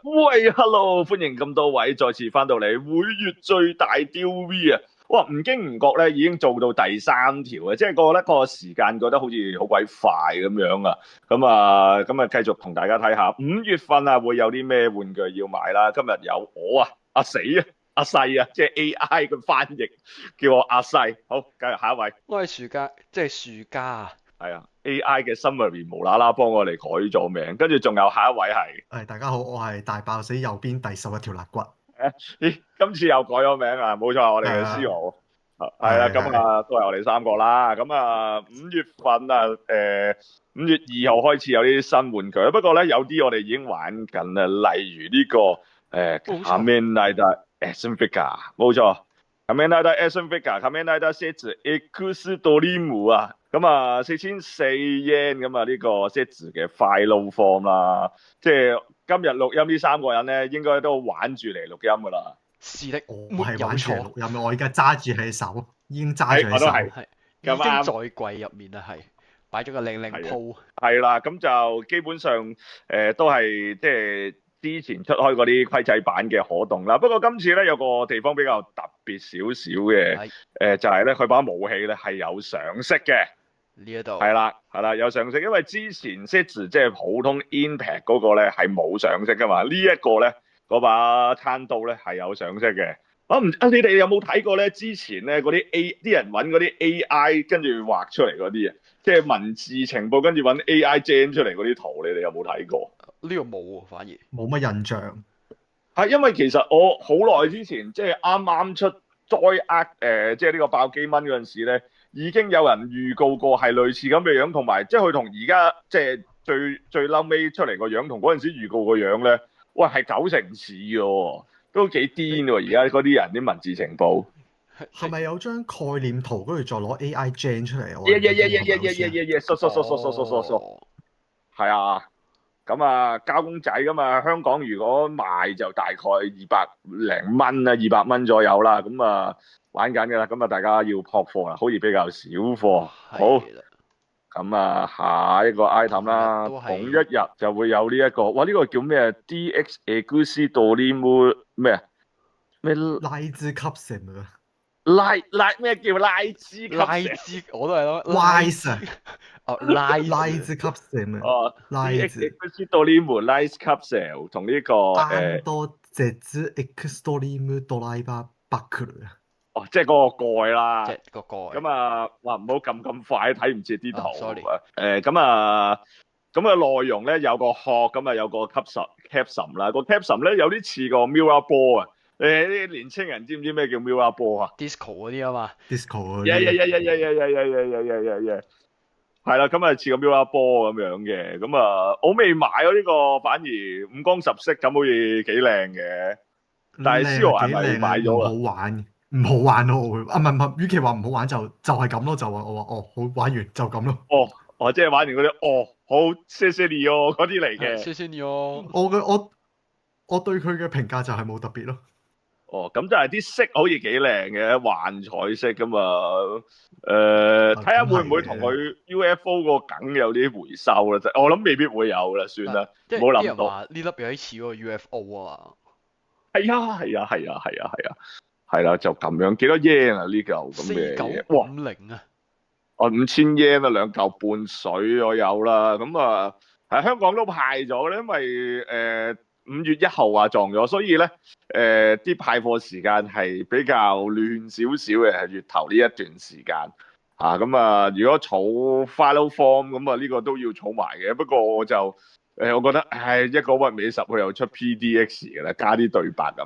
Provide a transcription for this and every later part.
喂，hello，歡迎咁多位再次翻到嚟每月最大雕 V 啊！哇，唔經唔覺咧，已經做到第3條啊，即係覺得個時間覺得好似好鬼快咁樣啊！咁啊，繼續同大家睇下5月份啊會有啲咩玩具要買啦。今日有我啊，阿細啊，即係 AI 嘅翻譯，叫我阿細。好，繼續下一位。我係樹家，即係樹家啊！係啊，AI 嘅 summary 無啦啦幫我哋改咗名，跟住仲有下一位係。大家好，我係大爆死右邊第11條肋骨。咦，今次又改咗名啊！冇錯，我哋嘅 係 C.O. 係啦，係咁啊都係我哋3個啦。咁啊5月份啊，5月2號開始有啲新玩具，不過咧有啲我哋已經玩緊啦，例如呢個冇錯Kamen Rider Action Figure，冇錯，Kamen Rider Action Figure，Kamen Rider Set Extreme 啊，咁啊4400 yen 咁啊呢個 set 嘅 Final Form 啦，即係今日錄音呢3個人咧，應該都玩住嚟錄音噶啦。是的，我沒有係玩住嚟錯，錄音，我而家揸住喺手，已經揸住喺手。我都係係已咁啱經在櫃入面啦，係擺咗個靚靚鋪。係啦，咁就基本上都係即係之前出開嗰啲規仔版嘅可動啦。不過今次咧有個地方比較特別少少嘅，就係咧佢把武器咧係有上色嘅。呢一度係啦有上色，因為之前 Sets 即係普通 Impact 嗰個咧係冇上色噶嘛，呢一個咧嗰把攤刀咧係有上色嘅。你哋有冇睇過咧？之前咧嗰啲啲人揾嗰啲 AI 跟住畫出嚟嗰啲啊，即係文字情報跟住揾 AI gen 出嚟嗰啲圖，你哋有冇睇過？呢個冇喎，反而冇乜印象。係因為其實我好耐之前即係啱啱出 Joy Arc 即係呢個爆機蚊嗰陣時咧，已經有人預告過係類似咁嘅樣，同埋即係佢同而家即係最嬲尾出嚟個樣，同嗰陣時預告個樣咧，喂係90%似嘅喎，都幾癲喎！而家嗰啲人啲文字情報，係咪有張概念圖，跟住再攞 AI gen 出嚟？嗦，係啊！咁啊，交公仔噶嘛，香港如果賣就大概200零蚊啊，200蚊左右啦。咁啊，玩緊噶啦，咁啊，大家要撲貨啦，好似比較少貨。好，咁啊，下一個 item 啦，同一日就會有呢一個，哇！呢個叫咩？DX Egusi Dorimu 咩啊？咩拉茲級成啊？咩叫拉茲級成？拉茲我都係咯，Lize 拉茲級成啊？DX Egusi Dorimu Lize Capsule 同呢個安多謝茲 Extreme Driver Buckle 啊？即係嗰個蓋啦，即係個蓋。咁啊，哇唔好咁快，睇唔切啲圖。sorry。咁啊內容咧有個殼，咁啊有個 capsule 啦，個 capsule 咧有啲似個 Mirror Ball 啊。啲年青人知唔知咩叫 Mirror Ball 啊 disco 嗰啲啊嘛。disco 嗰呀啲。係啦，咁啊似個 Mirror Ball 咁樣嘅，咁啊我未買啊呢個，反而五光十色咁，好似幾靚嘅。但係 C.O. 係咪買咗啊？唔好玩，唔好玩咯，我會唔係，與其話唔好玩就係咁咯，就話我話好玩完就咁咯。即係玩完嗰啲好謝謝你哦嗰啲嚟嘅。謝謝你哦。我對佢嘅評價就係冇特別咯。咁就係啲色好似幾靚嘅，幻彩色噶嘛。睇下會唔會同佢 UFO 個梗有啲回收啦？我諗未必會有啦，算啦，冇諗到。呢粒有啲似嗰個 UFO 啊。係啦，就咁樣，幾多 yen 啊？呢嚿咁嘅嘢，哇4950啊！5000 yen 啊，2嚿半水我有啦。咁啊，喺香港都派咗咧，因為5月1號啊撞咗，所以咧啲派貨時間係比較亂少少嘅，係月頭呢一段時間咁啊，如果儲 Final Form 咁啊，呢個都要儲埋嘅。不過我就我覺得一個屈尾十佢又出 PDX 嘅啦，加啲對白咁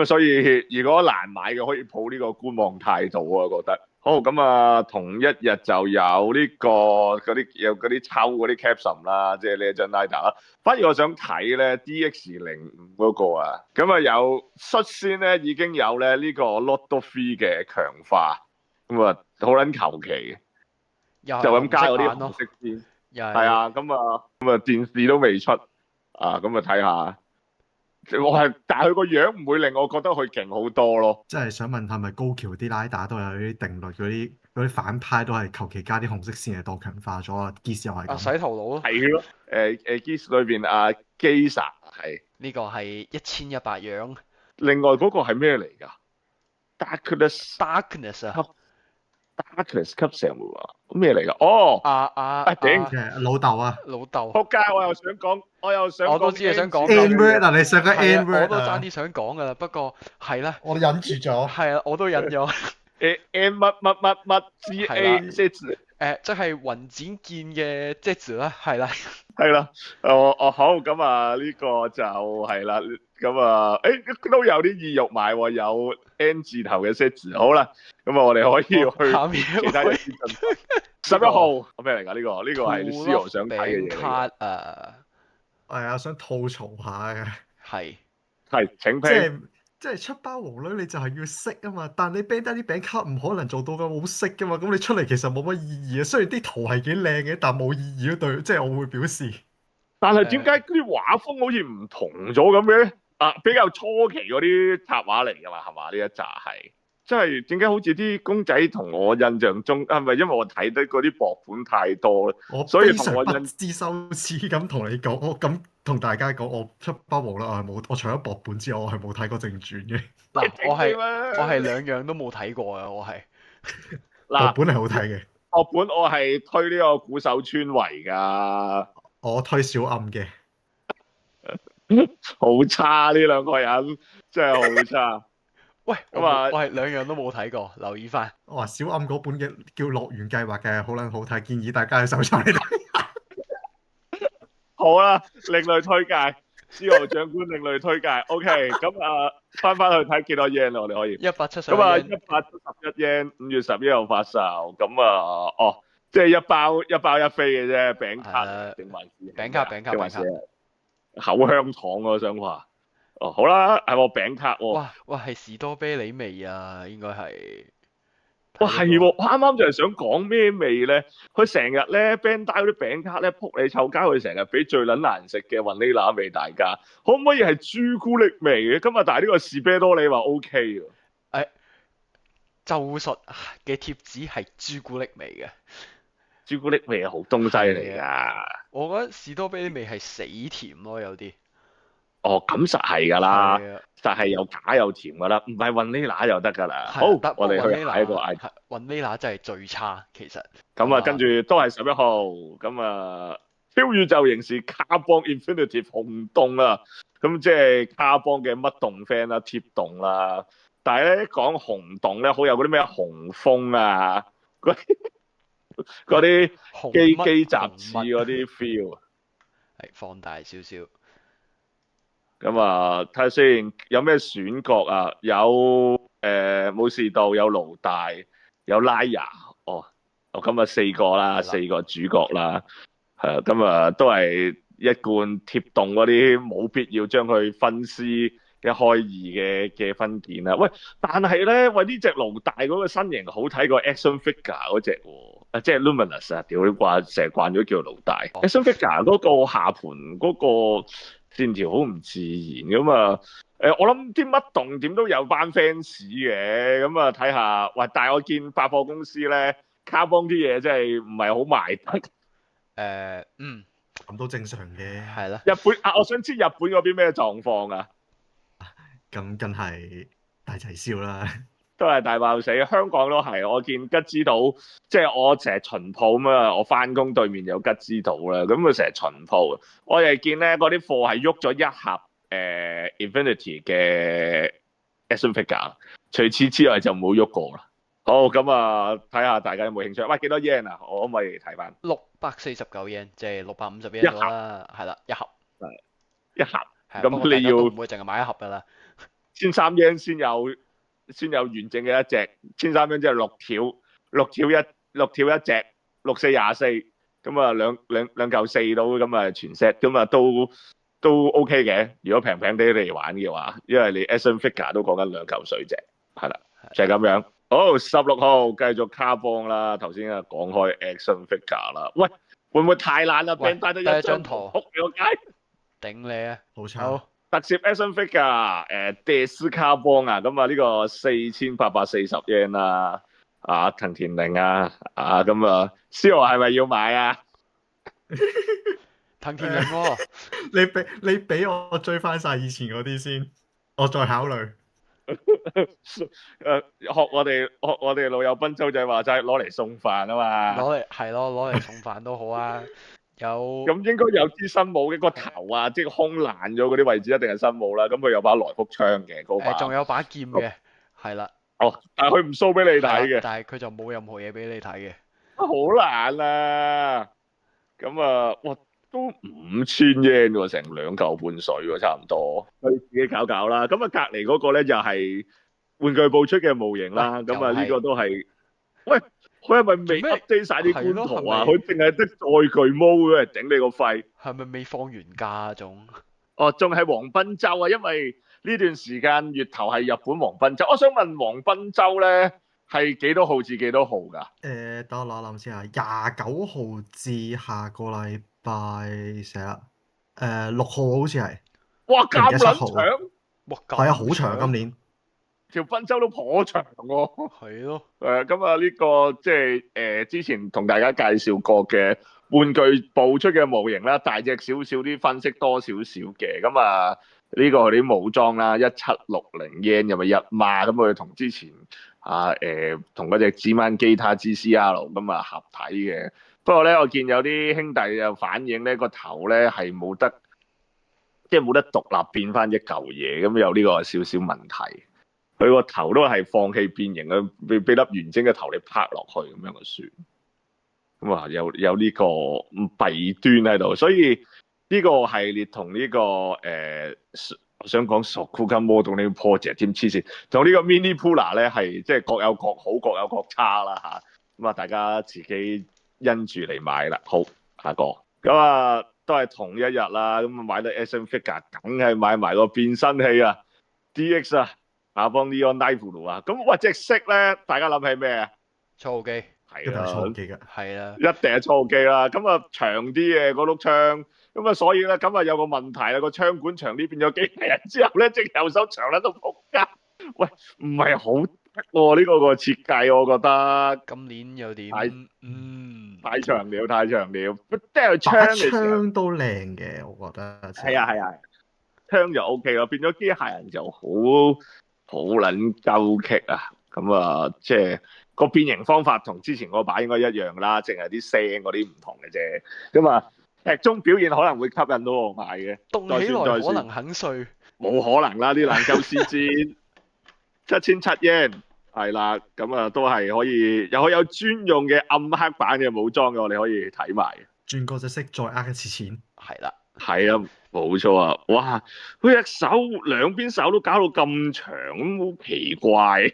啊，所以如果難買嘅可以抱呢個觀望態度啊，我覺得。好，咁啊，同一日就有呢個嗰啲抽嗰啲 capsule 啦，即係呢一張 Rider 啦。反而我想睇咧 DX05嗰個啊，咁啊有率先咧已經有咧呢個 Lotto 3嘅強化，咁啊好撚求其，就咁加嗰啲紅色先。係啊，咁啊電視都未出啊，咁啊睇下。但係佢個樣唔會令我覺得佢勁好多咯。即係想問係咪高橋啲拉打都有啲定律，嗰啲反派都係求其加啲紅色線嚟當強化咗啊？Geats 又係咁。洗頭佬咯。係咯，Geats 裏邊基薩係。呢個係1100樣另外嗰個係咩嚟㗎 Darkness 啊， ？Darkness 級成會話咩嚟㗎？哦，頂即係老豆啊老豆，仆街！我又想講，我都知你想講，N word 啊，你上個係 N 啊，我 word 都爭啊，啲想講噶啦，不過係啦，我忍住咗。係啊，我都忍咗。N 乜乜乜乜 G 係 A 啦即係即係雲展見嘅即字啦，係啦，係啦。好咁啊，呢個就係啦。咁啊，都有啲意欲買喎，有 N 字頭嘅 set 字。好啦，咁啊，我哋可以下面去其他嘢先進發。11號咩嚟㗎？呢個係 C 想睇嘅嘢嚟卡㗎。啊，係啊，想吐槽下嘅，係係請即聽。係出包王女，你就係要識啊嘛。但你 Bandai 啲餅卡唔可能做到咁好識噶嘛。咁你出嚟其實冇乜意義啊。雖然啲圖係幾靚嘅，但冇意義咯。對，即係我會表示。但係點解啲畫風好似唔同咗咁嘅？比較初期嗰啲插畫嚟㗎嘛，係嘛？呢一紮係，即係點解好似啲公仔同我印象中係咪因為我睇得嗰啲薄本太多咧？我所以非常不同我印知羞恥咁同你講，我咁同大家講，我出包王啦，我除咗薄本之外，我係冇睇過正傳嘅。嗱，我我係兩樣都冇睇過啊，我係薄嗱本係好睇嘅，薄本我係推呢個古手村維㗎，我推小暗嘅。好差呢兩個人真係好差。喂，咁啊我係兩樣都冇睇過，留意翻。我話小暗嗰本嘅叫《樂園計劃》嘅，好撚好睇，建議大家去搜尋嚟睇。好啦，另類推介，司徒長官另類推介。OK，咁翻去睇幾多 yen 啊？我哋可以。 170咁啊yen ，171 yen， 5月11號發售。咁啊，即係一包一飛嘅啫，餅卡定還是餅卡定還是口香糖我想話。哦，好啦，係我餅卡喎。哇，係士多啤梨味啊，應該係。哇，係喎！我啱啱就係想講咩味咧？佢成日咧 Bandai 嗰啲餅卡咧，撲你臭街，佢成日俾最撚難食嘅雲呢拿味大家，可唔可以係朱古力味嘅？今日但係呢個士啤多你話 OK 喎。咒術嘅貼紙係朱古力味嘅，朱古力味係好東西嚟㗎。我覺得士多啤梨味係死甜咯，有啲。哦，咁實係㗎啦，係啊實係又假又甜㗎啦，唔係雲呢拿就得㗎啦。好，得我哋去下一個係雲呢拿真係最差，其實。咁啊，跟住都係11號，咁啊，超宇宙刑事卡邦 Infinity 紅洞啦，咁即係卡邦嘅乜洞 friend 啦，貼洞啦。但係咧講紅洞咧，好有嗰啲咩紅風啊，嗰啲機雜誌嗰啲 feel。係放大少少。咁啊，睇下先，有咩選角啊？有武士道，有盧大，有拉雅。我今日4個啦，4個主角啦。係啊，咁啊都係一貫貼動嗰啲，冇必要將佢分屍一開二嘅分件啦。喂，但係咧，喂呢隻盧大嗰個身形好睇過 Action Figure 嗰隻喎，即係 Luminous 啊！屌你成日慣咗叫盧大。Action Figure 嗰個下盤嗰個線條好唔自然咁啊！我諗啲乜動點都有班 fans 嘅，咁啊睇下。喂，但係我見百貨公司咧，卡邦啲嘢真係唔係好賣得。咁都正常嘅。係啦。日本我想知日本嗰邊咩狀況啊？咁梗係大齊燒啦。都係大爆死，香港都係。我見吉之島，即係我成日巡鋪咁啊，我翻工對面有吉之島啦，咁佢成日巡鋪，我哋見咧嗰啲貨係喐咗一盒Infinity 嘅 Action Figure，除此之外就冇喐過啦。好，咁啊，睇下大家有冇興趣？喂，幾多 yen 啊？我可唔可以睇翻649 yen，即係650 yen 到啦，係啦，一盒。一盒。咁你要唔會淨係買一盒㗎啦？1,300 yen 先有完整嘅一隻，1,300 yen 即係6條一隻，6、4、24，咁啊兩嚿4到，咁啊全 set，咁啊都 OK 嘅。如果平平地嚟玩嘅話，因為你 Action Figure 都講緊2嚿水隻，係啦，就係咁樣。好，16號繼續卡邦啦。頭先講開 Action Figure 啦，喂，會唔會太爛啦？Bandai 得一張圖，撲你個街，頂你啊！好差。好。特攝 Action Figure 迪斯卡邦啊，咁啊呢個4,840 yen 啦，藤田玲啊，咁啊，C 羅係咪要買啊？藤田玲喎，你俾我追翻晒以前嗰啲先，我再考慮。學我哋老友賓周仔話齋，攞嚟送飯啊嘛。攞嚟送飯都好啊。有咁應該有支新武嘅個頭啊，即係空爛咗嗰啲位置一定係新武啦。咁佢有把來福槍嘅嗰把。仲有把劍嘅，係啦。哦，但係佢唔 show 俾你睇嘅，但係佢就冇任何嘢俾你睇嘅。好難啊！咁啊，哇，都5000 yen 喎，成2嚿半水喎，差唔多。佢自己搞搞啦。咁啊，隔離嗰個咧就係玩具部出嘅模型啦。咁啊，呢個都係，喂，佢係咪未 update 晒啲官圖啊？佢淨係得載具毛嘅，頂你個肺！係咪未放完假啊？仲？哦，仲係黃賓州啊，因為呢段時間月頭係日本黃賓州。我想問黃賓州咧係幾多號至幾多號㗎？等我諗先啊，29號至下個禮拜寫啦，6號好似係。哇，咁撚長！哇，係啊，好長啊，今年條賓州都頗長喎。係咯。咁啊，呢個即係之前同大家介紹過嘅玩具部出嘅模型啦，大隻少少啲，分析多少少嘅。咁啊，呢個係啲武裝啦，1760 yen 又咪1碼，咁佢同之前同嗰隻指曼基他 GCR 咁啊合體嘅。不過咧，我見有啲兄弟又反映咧個頭咧係冇得，即係冇得獨立變翻一嚿嘢，咁有呢個少少問題。佢個頭都係放棄變形啊，俾粒圓晶嘅頭你拍落去咁樣就算。咁啊，有呢個弊端喺度，所以呢個系列同呢個我想講 Sokuga Model 呢個 project 添黐線，同呢個 Mini Pula 咧係即係各有各好，各有各差啦嚇。咁啊，大家自己因住嚟買啦。好，下個咁啊，都係同一日啦。咁啊，買到 SM Figure 梗係買埋個變身器啊 ，DX 啊。阿邦呢個 Knife 啊，咁哇隻色咧，大家諗起咩啊？初號機係啦，初號機㗎，係啦，一定係初號機啦。咁啊長啲嘅嗰碌槍，咁啊所以咧，咁啊有個問題啦，個槍管長啲變咗機械人之後咧，隻右手長喺度仆街。喂，唔係好得喎呢個個設計，我覺得。今年有點太長了，太長了。即係把槍槍都靚嘅，我覺得。係啊係啊，槍就 OK 咯，變咗機械人就好撚鳩棘啊！咁啊，即係個變形方法同之前嗰把應該一樣啦，淨係啲聲嗰啲唔同嘅啫。咁啊，劇中表現可能會吸引到我買嘅。動起來可能很碎，冇可能啦！啲爛鳩絲氈7700 yen 係啦，咁啊都係可以有專用嘅暗黑版嘅武裝嘅，我哋可以睇埋。轉個隻色再呃一次錢。係啦。係啊，冇錯啊！哇，佢隻手兩邊手都搞到咁長，咁好奇怪。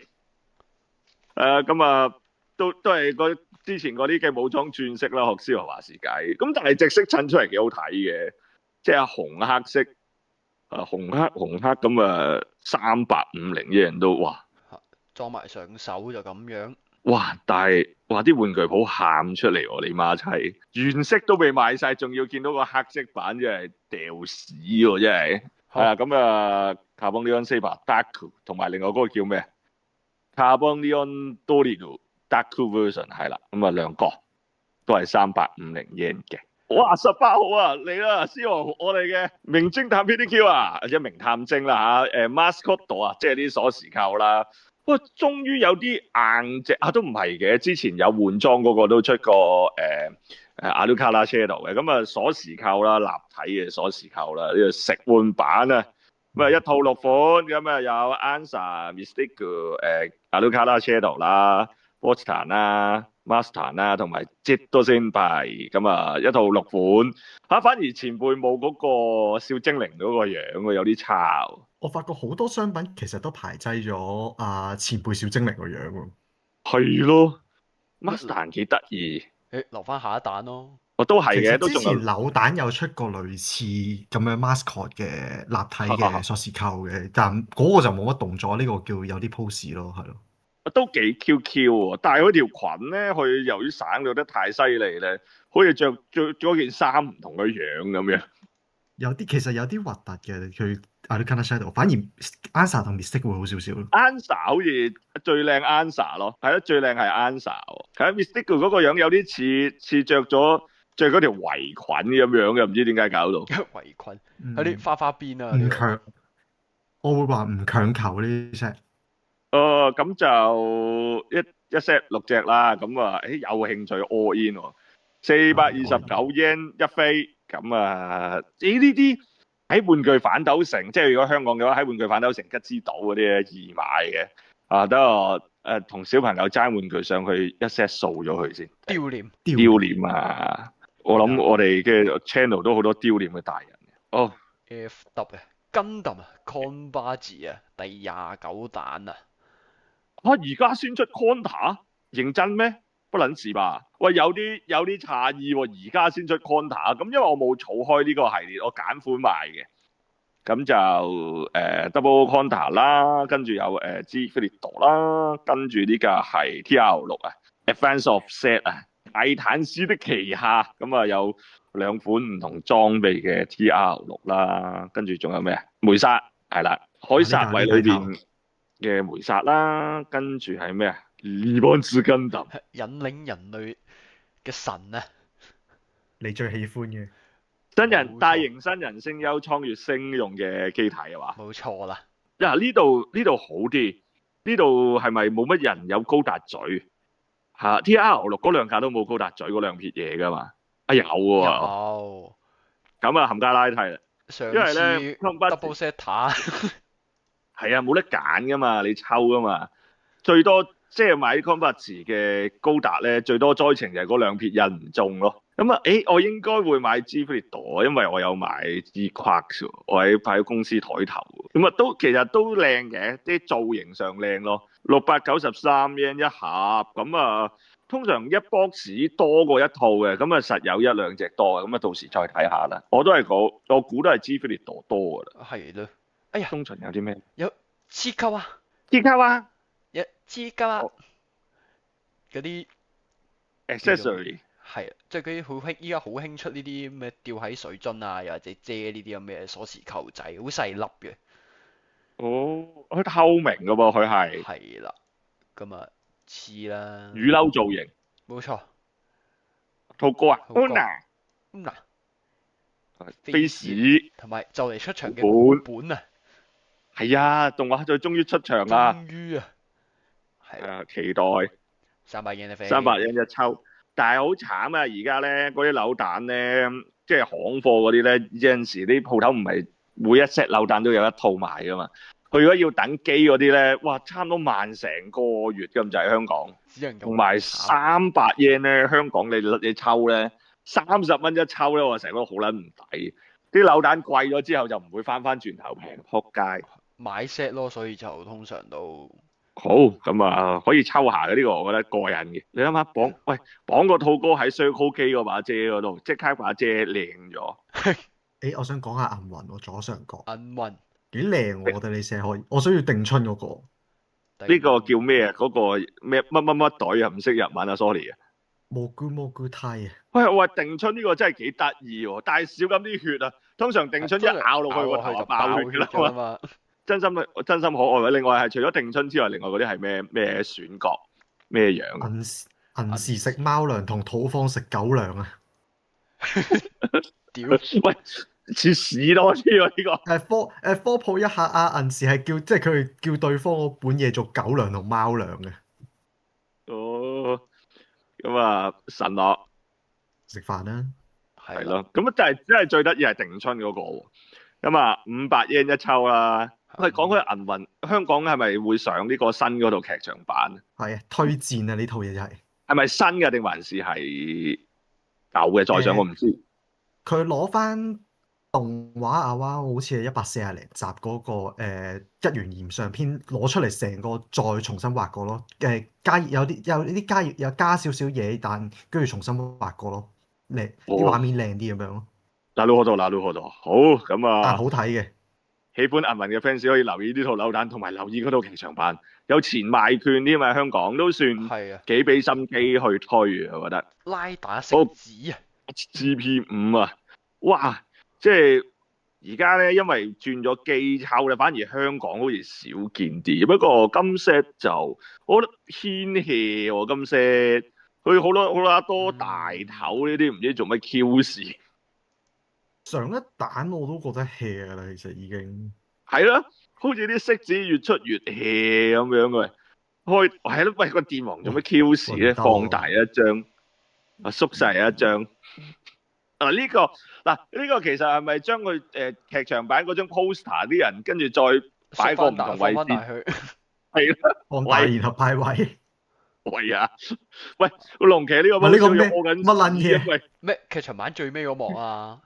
咁啊，都係之前嗰啲嘅武裝轉色啦，學蕭何話事解。咁但係隻色襯出嚟幾好睇嘅，即係紅黑色，紅黑咁啊，350 yen都哇，裝埋上手就咁樣。哇！但係哇，啲玩具鋪喊出嚟喎，你媽閪！原色都未賣晒，仲要見到個黑色版，真係掉屎喎，真係。係啊，咁啊，Carbon Neon Saber Dark 同埋另外嗰個叫咩？Carbon Neon Dorido Dark Version 係啦，咁啊兩個都係350 yen 嘅。哇！18號啊，嚟啦，蕭何我哋嘅名偵探 PDQ 啊，或者名探偵啦嚇，Mascot 啊，即係啲鎖匙扣啦。不過終於有啲硬隻都唔係嘅，之前有換裝嗰個都出過Alucard Shadow 嘅，咁啊鎖匙扣啦，立體嘅鎖匙扣啦，呢個食玩版啊，咁啊一套6款，咁啊有 Ansa、Mystique、Alucard Shadow 啦、Boston 啦、Master 啦，同埋 Jet 先派，咁啊一套6款反而前輩冇嗰個小精靈嗰個樣喎，有啲差喎。我發覺好多商品其實都排擠咗前輩小精靈個樣喎。係咯 ，Master 幾得意。留翻下一彈咯。我都係嘅，都之前扭蛋有出過類似咁樣 mascot 嘅立體嘅鎖匙扣嘅，但嗰個就冇乜動作，呢個叫有啲 pose 咯，係咯。都幾 QQ 喎，但係佢條裙咧，佢由於省略得太犀利咧，好似着咗件衫唔同嘅樣咁樣。其實有啲核突嘅，佢 Alucard Shadow， 反而 Ansa 同 Mystique 會好少少咯。Ansa 好似最靚 Ansa 咯，係咯，最靚係 Ansa。係 Mystique 嗰個樣有啲似着咗着嗰條圍裙咁樣嘅，唔知點解搞到。圍裙嗯有啲花花邊啊，呢個唔強，我會話唔強求呢啲 set。咁就一 set 6隻啦，咁啊，有興趣 all in 喎，429 yen 一飛，咁啊，呢啲喺玩具反斗城，即係如果香港嘅話，喺玩具反斗城吉之島嗰啲咧易買嘅，等我同小朋友爭玩具上去一 set 掃咗佢先，丟臉丟臉啊！我諗我哋嘅 channel 都好多丟臉嘅大人嘅。哦， FW 啊，Gundam 啊，Converge 啊，第29彈啊，而家先出 Conta， 認真咩？不撚是吧？喂，有啲詫異喎，而家先出 Conta， 咁因為我冇儲開呢個系列，我揀款買嘅，咁就Double Conta 啦，跟住有G Frido 啦，跟住呢架係 TR6啊 ，Advance of Set 啊，泰坦斯的旗下，咁啊有2款唔同裝備嘅 TR6 啦，跟住仲有咩啊？梅薩係啦，海薩位裏邊嘅梅薩啦，跟住係咩啊？利邦茲根特引領人類嘅神啊，你最喜歡嘅新冇錯人大型新人聲優蒼月星用嘅機體係嘛？冇錯啦，呢度好啲，呢度係咪冇乜人有高達嘴嚇？TR6嗰2架都冇高達嘴嗰2撇嘢㗎嘛？有喎，有咁啊冚家拉蒂啦，上因為咧次 Combat Double Setter 係啊冇得揀㗎嘛，你抽㗎嘛，最多即係買 Combat 嘅高達咧，最多災情就係嗰2撇印唔中咯。咁啊，我應該會買 G Frido，因為我有買 G Quarks，我喺公司台頭。咁啊，其實都靚嘅，啲造型上靚咯。693 yen 一盒，咁啊，通常一 box 多過一套嘅，咁啊實有1-2隻多嘅，咁啊到時再睇下啦。我估都係 G Frido 多噶啦。係咯，哎呀，中旬有啲咩？有黐鳩啊，依家啊有黐鳩啊哦，嗰啲，accessory 係啊，即係嗰啲好興，依家好興出呢啲咩吊喺水樽啊，又或者遮呢啲咁嘅鎖匙扣仔，好細粒嘅，佢透明噶噃，佢係係啦，咁啊黐啦，雨褸造型。冇錯，兔哥啊兔哥，Una 嗱，飛士同埋就嚟出場嘅本本啊，係啊，動畫就終於出場啦，終於啊，係啦，期待300 yen 一飛300 yen 一抽，但係好慘啊！而家咧嗰啲扭蛋咧，即係行貨嗰啲咧，有陣時啲鋪頭唔係每一 set 扭蛋都有一套賣噶嘛。佢如果要等機嗰啲咧，哇，差唔多慢成個月咁就喺香港，只能夠同埋300 yen 咧，香港你抽咧30蚊一抽咧，我成日都好撚唔抵。啲扭蛋貴咗之後就唔會翻轉頭平，撲街。買 set 咯，所以就通常都好咁啊，可以抽下嘅呢個，我覺得過癮嘅。你諗下綁個兔哥喺 Circle K 嗰把遮嗰度，即刻把遮靚咗。我想講下銀魂喎，左上角銀魂幾靚喎，我覺得你寫可以。我想要定春嗰個，呢個叫咩啊？嗰個咩乜隊啊？唔識日文啊，sorry 啊。蘑菇梯啊！喂，我話定春呢個真係幾得意喎，但係少咁啲血啊。通常定春一咬落去個頭就爆血㗎啦嘛。真心可愛嘅。另外係除咗定春之外，另外嗰啲係咩選角咩樣？銀時食貓糧同土方食狗糧啊！屌，喂，似屎多啲喎呢個。科普一下啊，銀時係即係佢叫對方嗰本嘢做狗糧同貓糧嘅。哦，咁啊神樂食飯啦，係咯，咁啊真係最得意係定春嗰個喎。咁啊500 yen 一抽啦。喂，講開銀魂，香港係咪會上呢個新嗰套劇場版？係啊，推薦啊呢套嘢就係。係咪新嘅定還是係舊嘅？再上我唔知。佢攞翻動畫阿娃好似係140零集嗰個一元鹽上篇攞出嚟，成個再重新畫過咯。有啲加少少嘢，但跟住重新畫過咯。啲畫面靚啲咁樣咯。嗱，好咁啊！但係好睇嘅。喜歡銀魂嘅 fans 可以留意呢套扭蛋，同埋留意嗰套劇場版，有前賣券添啊！香港都算幾俾心機去推啊，我覺得。拉打聖子啊 ！GP5啊，哇！即係而家咧，因為轉咗機抽咧，反而香港好似少見啲。不過金 set 就我覺得偏 hea 喎，金 set 佢好多大頭呢啲唔知做乜 Q 事。上一彈我都覺得 hea 㗎啦，其實已經。係啦，好似啲色子越出越 hea 咁樣嘅。係咯，喂個電王做乜 Q 事咧？喂唔得喎放大一張，縮細一張。呢個其實係咪將佢劇場版嗰張 poster 啲人跟住再擺個唔同位置？放大去。係啦，放大然後派位。喂啊！喂，個龍騎呢個喂呢個咩屙緊乜撚嘢喂，咩劇場版最尾嗰幕啊？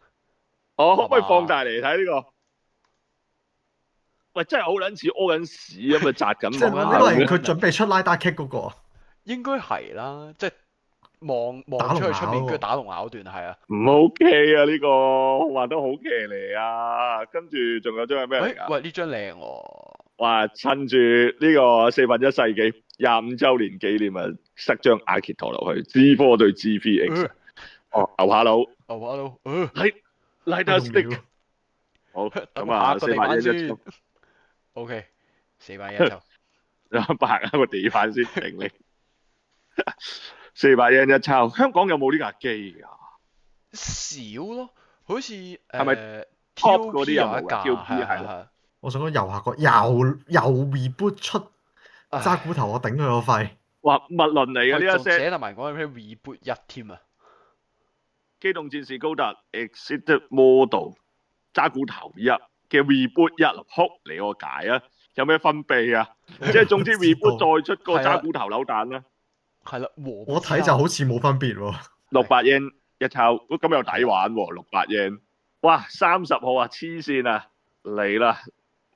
我可唔可以係嘛放大嚟睇呢個？喂，真係好撚似屙緊屎咁啊！扎緊即係馬呢個係咁樣佢準備出拉打 kick 嗰個啊。應該係啦，即係望打龍出去出面，咬喎跟住打龍咬段係啊。唔 OK 啊！呢個畫得好騎嚟啊！跟住仲有張係咩嚟㗎？喂，呢張靚喎。哇！趁住呢個4分1世紀25週年紀念啊，塞張阿傑陀落去 G4 對 G3X。牛下佬，牛下佬，拉得 stick。好，咁啊，個地板400先一抽， OK， 400抽。拍下個地板先定你。400一抽，香港有冇呢架機㗎？少咯，好似係咪 Top 嗰啲有冇㗎有一架 TOP 係係係我想講右下角又 reboot 出揸骨頭，我頂佢個肺。哇，物論嚟嘅呢一仲 set 寫埋講咩 reboot 1添啊！機動戰士高達 Exit Model 揸骨頭一嘅 reboot 一，哭你個解啊！有咩分別啊？即係總之 reboot 再出個揸骨頭扭蛋啦。係啦，我睇就好似冇分別喎。 600 yen 一抽，咁又抵玩喎，600 yen。哇，30號啊，黐線啊，嚟啦！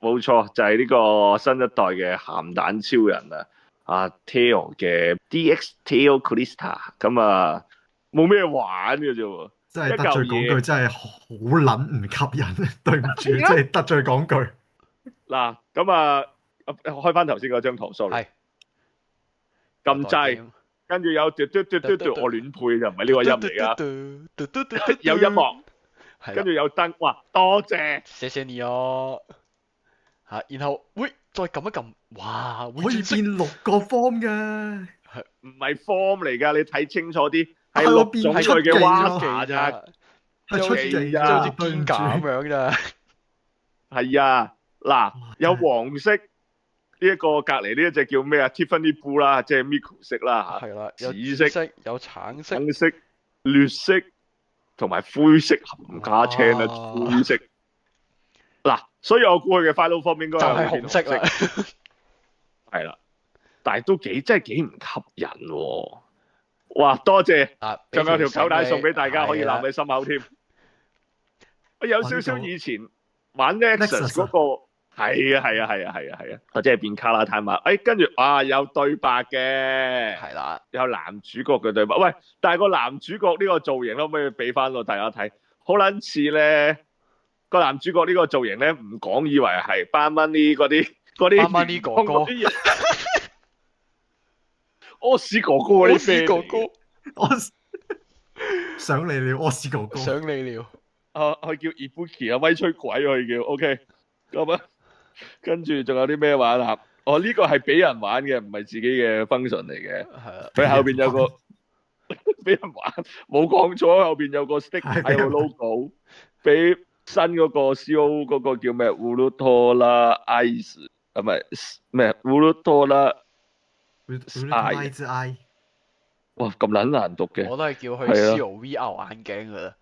冇錯，就係呢個新一代嘅鹹蛋超人啊！啊 Tail 嘅 DX Tail Crystal， 咁啊冇咩玩嘅啫喎。真係得罪講句，真係好撚唔吸引。對唔住，真係得罪講句。嗱，咁啊，開翻頭先嗰張圖 ，sorry。係撳掣，跟住有嘟嘟嘟嘟嘟，我亂配就唔係呢個音嚟㗎。有音樂，跟住有燈，哇！多謝，謝謝你哦。嚇，然後會再撳一撳，哇！會可以轉色變6個 form 㗎。唔係 form 嚟㗎，你睇清楚啲，係係我6種變出類嘅技蛙啊茶咋。係出技即係啊！好似肩架咁樣咋。係啊，嗱，有黃色呢一個隔離呢一隻叫咩啊 ？Tiffany Blue 啦，即係 Miku 色啦嚇。係啦，有紫色、有橙色、橙色、劣色同埋灰色冚家青啦，哇灰色。嗱，所以我估佢嘅 Final Form 應該就係係紅色啦。係啦，但係都真係幾唔吸引喎。哇，多謝，啊，仲有條狗帶送俾大家，可以係啦攬喺心口添。我有少少呢個以前玩 Nexus 嗰個，係啊，或者係變卡拉泰馬。跟住有對白嘅，係啦，有男主角嘅對白。喂，但係個男主角呢個造型可唔可以俾翻到大家睇？好撚似咧，個男主角呢個造型咧，唔講以為係班蚊呢嗰啲班蚊呢哥哥嗰啲人屙屎哥哥嗰啲屙屎哥哥，我想你了，屙屎哥哥。想你了。佢叫 Ibuki 啊，威吹鬼佢叫 OK 咁啊，跟住仲有啲咩玩啊？呢個係俾人玩嘅，唔係自己嘅 function 嚟嘅。係啊，佢後邊有個俾人玩，冇講錯，後邊有個 stick 係個 logo，俾新嗰個 CO 嗰個叫咩 Ultra Ice 唔係咩 Ultra I 之 I。哇咁撚難讀嘅。我都係叫佢係啊 COVR 眼鏡噶啦。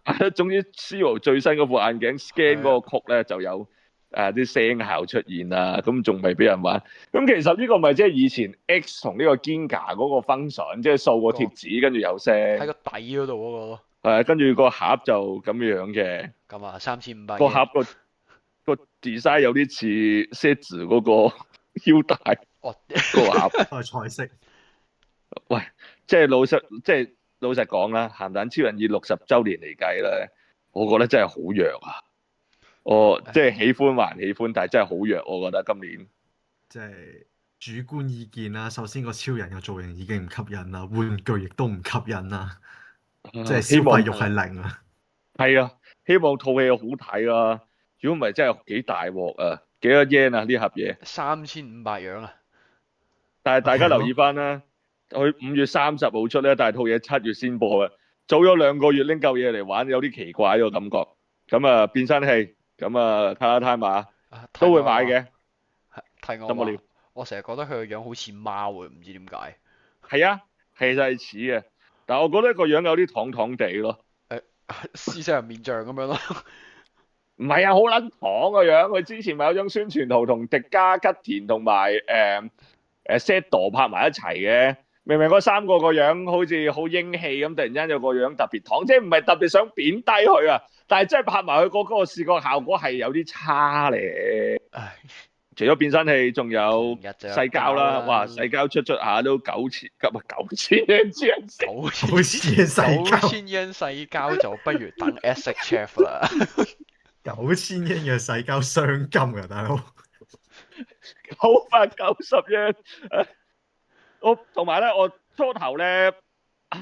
係啦，總之 CO 最新嗰副眼鏡 scan 嗰個曲咧就有啲聲效出現啦，咁仲未俾人玩。咁其實呢個咪即係以前 X 同呢個 Ginga 嗰個 function，即係掃個貼紙跟住有聲。喺個底嗰度嗰個咯。跟住個盒就咁樣嘅。咁啊，3500。個盒個 design 有啲似 Setz 嗰個腰帶哦，個盒。都係彩色。喂，即係老實講啦，鹹蛋超人以60週年嚟計咧，我覺得真係好弱啊！我即係喜歡還喜歡，但係真係好弱，我覺得今年。即係主觀意見啦。首先個超人嘅造型已經唔吸引啦，玩具亦都唔吸引啦，即係消費欲係零啊。係啊，希望套戲好睇啊！如果唔係真係幾大鑊啊！幾多 yen 啊呢盒嘢？ 3500樣啊！但係大家留意翻啦。佢5月30號出咧，但係套嘢7月先播嘅，早咗2個月拎嚿嘢嚟玩，有啲奇怪個感覺。咁啊變身器，咁啊睇下睇埋都會買嘅。睇我得冇料話，我成日覺得佢個樣好似貓嘅，唔知點解。係啊，其實係似嘅，但係我覺得個樣有啲糖糖地咯。獅子人面像咁樣咯。唔係啊，好撚糖個樣。佢之前咪有張宣傳圖同迪迦、吉田同埋Sado 拍埋一齊嘅。明明嗰3個個樣好似好英氣咁，突然間有個樣特別糖，即係唔係特別想貶低佢啊，但係真係拍埋佢嗰個視覺效果係有啲差咧。唉，除咗變身器，仲有平日就有細膠啦，哇！細膠出下都9000，咁啊9000人知人死。好似嘅細膠9000yen細膠就不如等 SHF 啦。 9000英嘅細膠雙金㗎，大佬。 990 yen。我同埋咧，我初頭咧，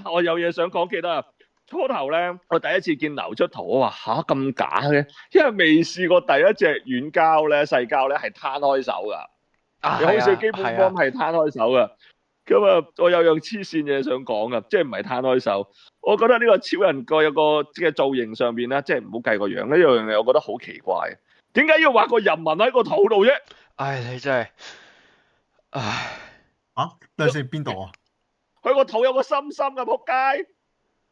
我有嘢想講，記得啊。初頭咧，我第一次見流出圖，我話吓咁假嘅，因為未試過第一隻軟膠咧、細膠咧係攤開手㗎。你好少基本方係攤開手㗎。咁啊，我有樣黐線嘢想講啊，即係唔係攤開手。我覺得呢個超人個有個嘅造型上邊咧，即係唔好計個樣呢樣嘢，我覺得好奇怪。點解要畫個人紋喺個肚度啫？唉，你真係，唉，啊，等陣先，邊度啊？佢個肚有個心心㗎，仆街！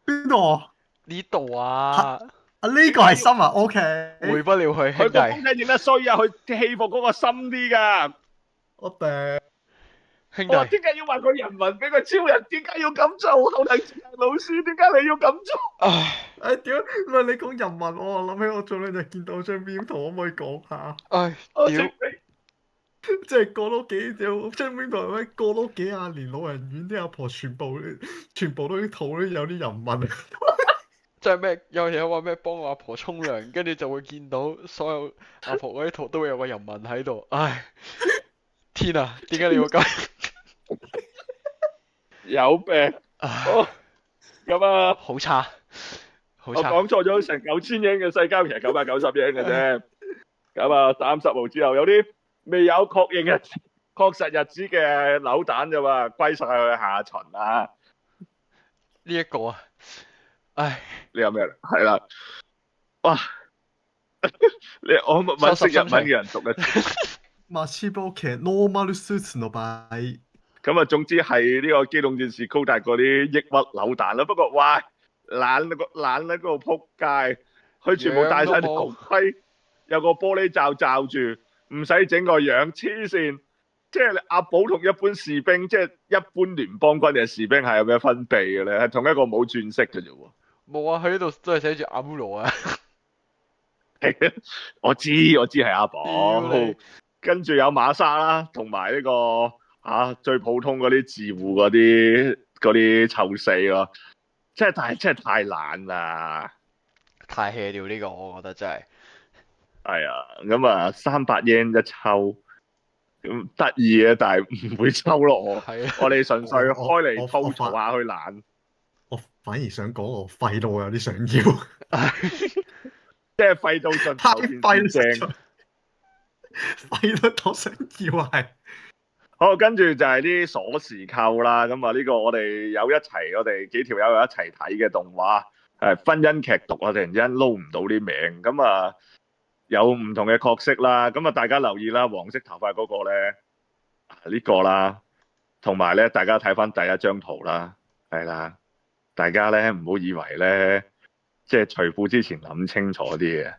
邊度啊？呢度啊，啊，呢個係心啊，OK。回不了去，佢兄弟，個公仔影得衰啊，佢戲服嗰個深啲㗎。我頂。兄我話弟，點解要畫個人紋俾個超人？點解要咁做？後藤哲也老師，點解你要咁做？唉，屌，唔係你講人民，我諗起我早兩日見到張 meme 圖，可唔可以講下？唉，屌，我請即係過多幾張 meme 圖係咩？過多幾廿年老人院啲阿婆全部都啲肚都有啲人民。即係咩？有嘢話咩？幫我阿婆沖涼，跟住就會見到所有阿婆嗰啲圖都會有個人紋喺度。唉，天啊，點解你要咁？有病。唉，咁啊，好差，好差。我講錯咗成9000英嘅細膠，其實990英嘅啫。咁啊，30號之後有啲未有確認嘅確實日子嘅扭蛋啫嘛，歸晒去下旬啊。呢一個啊，唉，你有咩？係啦，哇！我問識日文嘅人讀一次。マシボケノーマルスーツの場合。咁啊，總之係呢個機動戰士高達嗰啲抑鬱扭蛋啦。不過，哇，懶喺嗰度撲街，佢全部戴晒啲頭盔，有個玻璃罩罩住，唔使整個樣，黐線。即係阿寶同一般士兵，即係一般聯邦軍嘅士兵係有咩分別嘅咧？係同一個冇轉色嘅啫喎。冇啊，佢呢度都係寫住阿姆羅啊。我知係阿寶屌你，跟住有馬莎啦，同埋呢個最普通嗰啲自護嗰啲臭四咯，真係太懶啦。太 hea 了呢個，我覺得真係。係啊，咁啊300 yen 一抽，咁得意嘅，但係唔會抽咯我。係啊，我哋純粹開嚟吐我槽下去懶，我反而想講我廢到我有啲想要。即係廢到盡太頭變廢正。廢得我想要係。好，跟住就係啲鎖匙扣啦。咁啊，呢個我哋我哋幾條友有一齊睇嘅動畫，係婚姻劇毒啊！突然之間撈唔到啲名，咁啊有唔同嘅角色啦。咁啊，大家留意啦，黃色頭髮嗰個咧，呢個啦，同埋咧，大家睇翻第一張圖啦，係啦，大家咧唔好以為咧，即係除褲之前諗清楚啲嘅，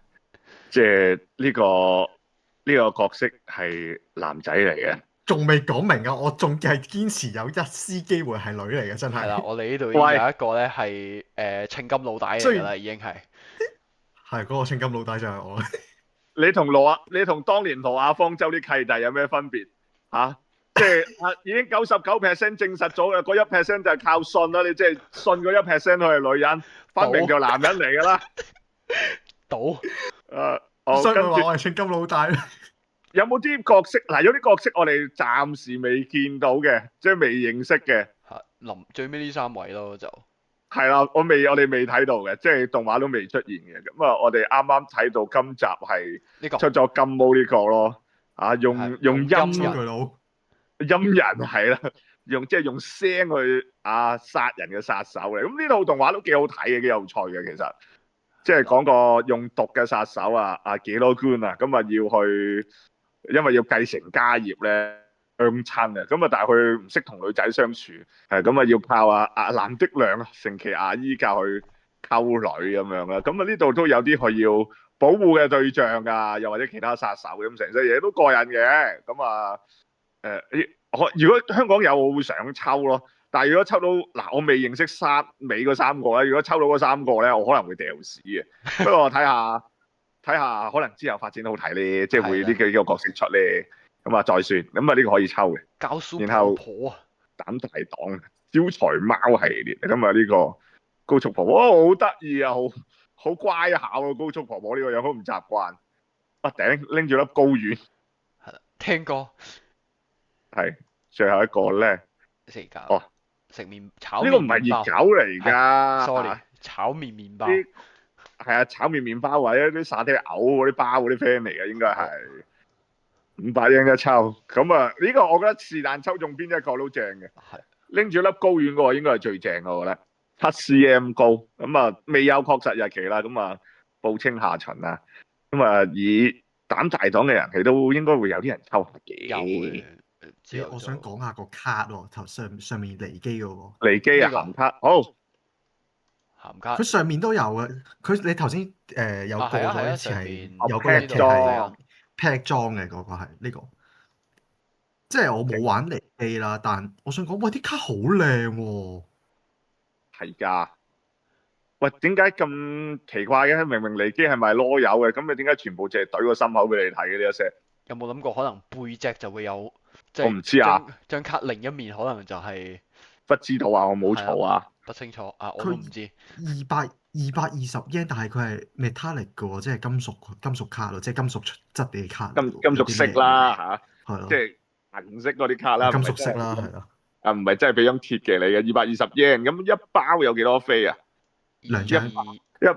即係呢個角色係男仔嚟嘅。仲未講明啊！我仲係堅持有一絲機會係女嚟嘅，真係。係啦，我哋呢度已經有一個咧係稱金老大嚟㗎啦，已經係。係嗰個青金老大就係我。你同當年羅亞方舟啲契弟有咩分別嚇？即係已經99% 證實咗嘅，嗰1% 就係靠信啦。你即係信嗰1% 佢係女人，分明就男人嚟㗎啦。賭。所以跟住咪話我係青金老大。有冇啲角色嗱？有啲角色我哋暫時未見到嘅，即係未認識嘅。最尾呢3位咯就。係啦，我哋未睇到嘅，即係動畫都未出現嘅。咁啊，我哋啱啱睇到今集係出咗金毛呢個咯。用陰佢佬。陰人係啦，用聲去殺人嘅殺手嚟。咁呢套動畫都幾好睇嘅，幾有趣嘅其實。即係講個用毒嘅殺手幾多官啊，咁啊要去，因為要繼承家業咧，鄉親啊，咁啊但係佢唔識同女仔相處，係咁啊要靠阿藍的亮成奇阿姨教佢溝女咁樣啦，咁啊呢度都有啲佢要保護嘅對象㗎，又或者其他殺手咁，成世嘢都過癮嘅，咁如果香港有，我會想抽咯。但係如果抽到嗱，我未認識尾嗰三個咧，如果抽到嗰三個咧，我可能會掉屎嘅。不過我睇下，可能之後發展好睇咧，即係會呢幾個角色出咧，咁啊再算。咁啊呢個可以抽嘅。教書然後婆啊，膽大黨招財貓系列，咁啊呢個高速婆婆，好得意啊，好乖巧啊，高速婆婆呢個樣好唔習慣。頂拎住粒高丸，係啦，聽過係最後一個咧。食狗哦。食麵炒呢個唔係麵麵包熱狗嚟㗎，sorry，炒麵麵包，啲係炒麵包或者啲沙爹牛嗰啲包嗰啲 friend 嚟嘅，應該係500英一抽。咁呢個我覺得是但抽中邊一個都正嘅。拎住粒高丸嗰個應該係最正，我覺得7cm 高。咁未有確實日期啦，咁報稱下旬啦。咁以膽大黨嘅人氣都應該會有啲人抽下嘅。我想講下個卡喎，頭上面離機嗰個。離機鹹卡，好鹹卡。佢上面都有嘅，你頭先有過咗一次係有嗰日期係 pack 裝嘅嗰個係呢個。即係我冇玩離機啦，但我想講，喂啲卡好靚喎。係㗎。喂，點解咁奇怪嘅？明明離機係咪攞有嘅，咁你點解全部淨係懟個心口俾你睇嘅呢一 set？有冇諗過可能背脊就會有？我唔知啊。張卡另一面可能就係不知道啊，我冇嘈啊。不清楚啊，我都唔知。220yen，但係佢係 metallic 嘅喎，即係金屬卡咯，即係金屬質地嘅卡。金屬色啦嚇，係咯，即係銀色嗰啲卡啦。金屬色啦，係咯。唔係真係俾張鐵嘅你嘅220yen，咁一包有幾多飛啊？2張。一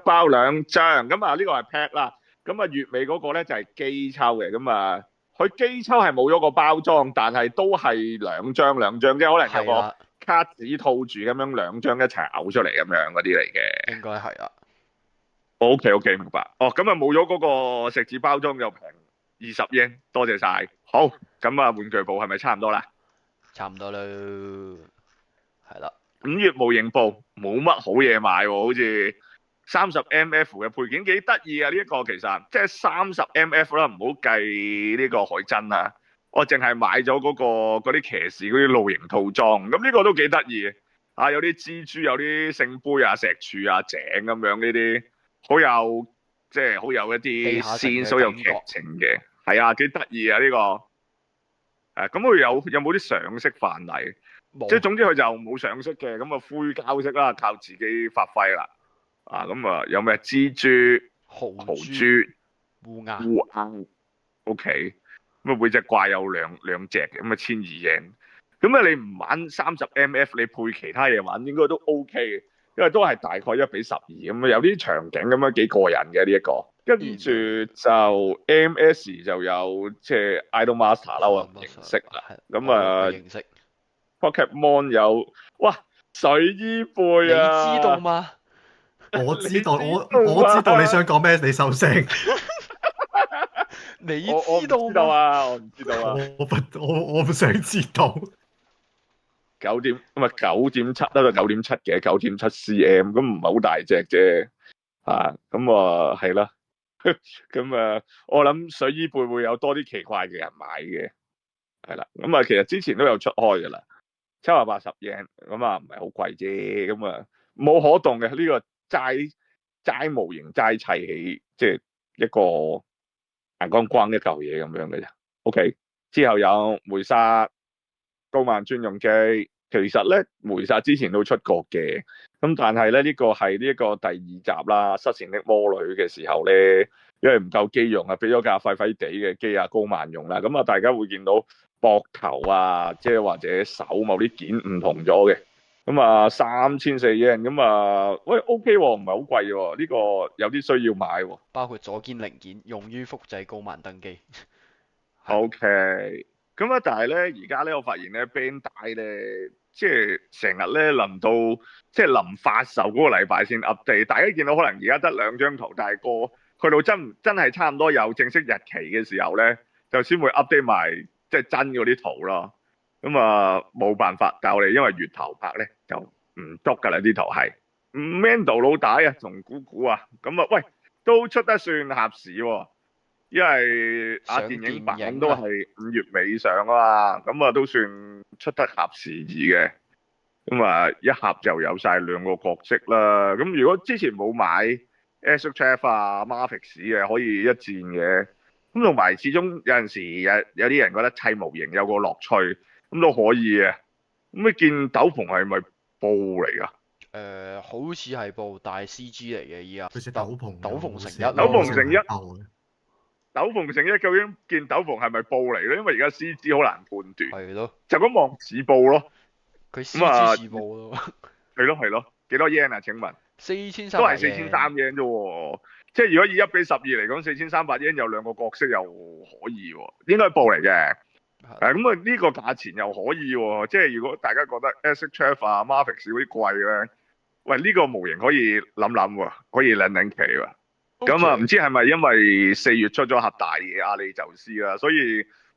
包2張，咁呢個係 pack 啦。咁月尾嗰個咧就係機抽嘅，咁佢機抽係冇咗個包裝，但係都係2張，即係可能有個卡紙套住咁樣2張一齊嘔出嚟咁樣嗰啲嚟嘅。應該係啦。OK，明白。咁冇咗嗰個錫紙包裝又平20yen，多謝晒。好，咁玩具部係咪差唔多啦？差唔多啦，係啦。5月模型部冇乜好嘢買喎，好似30mF 嘅配件幾得意啊！呢一個其實即係30mF 啦，唔好計呢個海珍啊。我淨係買咗嗰啲騎士嗰啲露營套裝，咁呢個都幾得意嘅。有啲蜘蛛，有啲聖杯啊、石柱啊、井咁樣呢啲，好有一啲線索，有劇情嘅，係啊，幾得意啊呢個。咁佢有冇啲上色範例？即係總之佢就冇上色嘅，咁灰膠色啦，靠自己發揮啦。有咩蜘蛛、豪豬、烏鴉，OK。咁每隻怪有兩隻嘅，咁12yen。咁你唔玩30mF，你配其他嘢玩應該都 OK 嘅，因為都係大概1:12咁有啲場景咁樣幾過癮嘅呢一個。跟住就 MS 就有即係 Idol Master 啦，我唔認識啦。認識 Pokemon 有水衣貝啊！你知道嗎？我知道，我知道你想講咩，你收聲。你知道嗎？我唔知道啊。我唔想知道。9.7得到9.7嘅9.7cm，咁唔係好大隻啫。係啦。咁我諗水衣貝會有多啲奇怪嘅人買嘅，係啦。其實之前都有出開噶啦，780yen，咁唔係好貴啫。冇可動嘅呢個齋模型齋砌起，即係一個硬光光一嚿嘢咁樣嘅啫。OK， 之後有梅薩高曼專用機，其實咧梅薩之前都出過嘅，咁但係咧呢個係呢一個第2集啦，失善的魔女嘅時候咧，因為唔夠機用啊，俾咗架廢廢地嘅機高曼用啦，咁大家會見到膊頭啊，即係或者手某啲件唔同咗嘅。3400yen，喂 OK 喎，唔係好貴喎，呢個有啲需要買喎。包括左肩零件，用於複製高曼登機。OK，咁啊，但係咧，而家咧，我發現咧，band 帶咧，即係成日咧，臨到即係臨發售嗰個禮拜先 update。大家見到可能而家得兩張圖，但係去到真係差唔多有正式日期嘅時候咧，就先會 update 埋即係真嗰啲圖咯。咁啊，冇辦法，但係我哋因為月頭拍咧就唔足㗎啦，啲圖係。Mando 老大啊，同姑姑啊，咁啊，喂，都出得算合時喎。因為電影版都係5月尾上啊嘛，咁啊都算出得合時宜嘅。咁啊一盒就有晒兩個角色啦。咁如果之前冇買 SHF 啊 Marvel 嘅，可以一戰嘅。咁同埋始終有陣時有啲人覺得砌模型有個樂趣，咁都可以嘅。咁你見斗篷係咪布嚟㗎？好似係布，但係 CG 嚟嘅依家。佢隻斗篷斗篷成一，斗篷成一。鬥斗篷成一究竟件斗篷係咪布嚟咧？因為而家 CG 好難判斷。係咯。就咁望似布咯。佢 CG 似布咯。係咯。幾多 yen 啊？請問？4300都係4300 yen 啫喎。即係如果以1:12嚟講，4300 yen 有兩個角色又可以喎。應該係布嚟嘅。咁啊呢個價錢又可以喎。即係如果大家覺得 SHF 啊 Marvel 嗰啲貴咧，喂呢個模型可以諗喎，可以領期喎。咁啊，唔知係咪因為4月出咗盒大嘢阿里宙斯啦，所以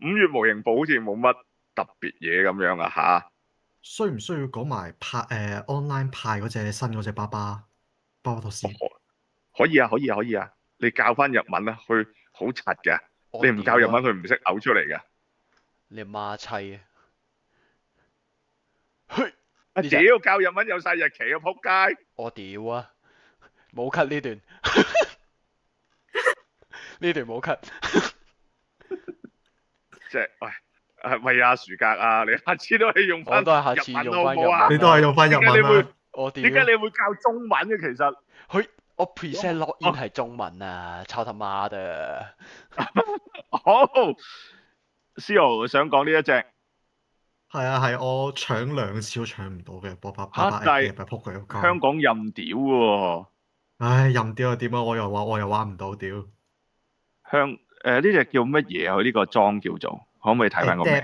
5月模型部好似冇乜特別嘢咁樣啊嚇。需唔需要講埋派online 派嗰隻新嗰隻巴巴托斯？可以啊，你教翻日文啦，佢好柒嘅，你唔教日文佢唔識嘔出嚟嘅。你孖砌啊！屌教日文有晒日期啊，仆街！我屌啊！冇 cut 呢段。呢段冇 cut，即係喂阿薯格啊，你下次都係用翻我都係下次用翻日文。你都係用翻日文啊？我屌！點解你會教中文嘅？其實我 preset login 係中文啊，操他媽的！好，CEO 想講呢一隻。係啊，我搶2次都搶唔到嘅，波巴巴但係撲佢個街。香港任屌喎。唉，任屌又點啊？我又玩唔到屌。呢隻叫乜嘢啊？佢呢個裝叫做，可唔可以睇翻個名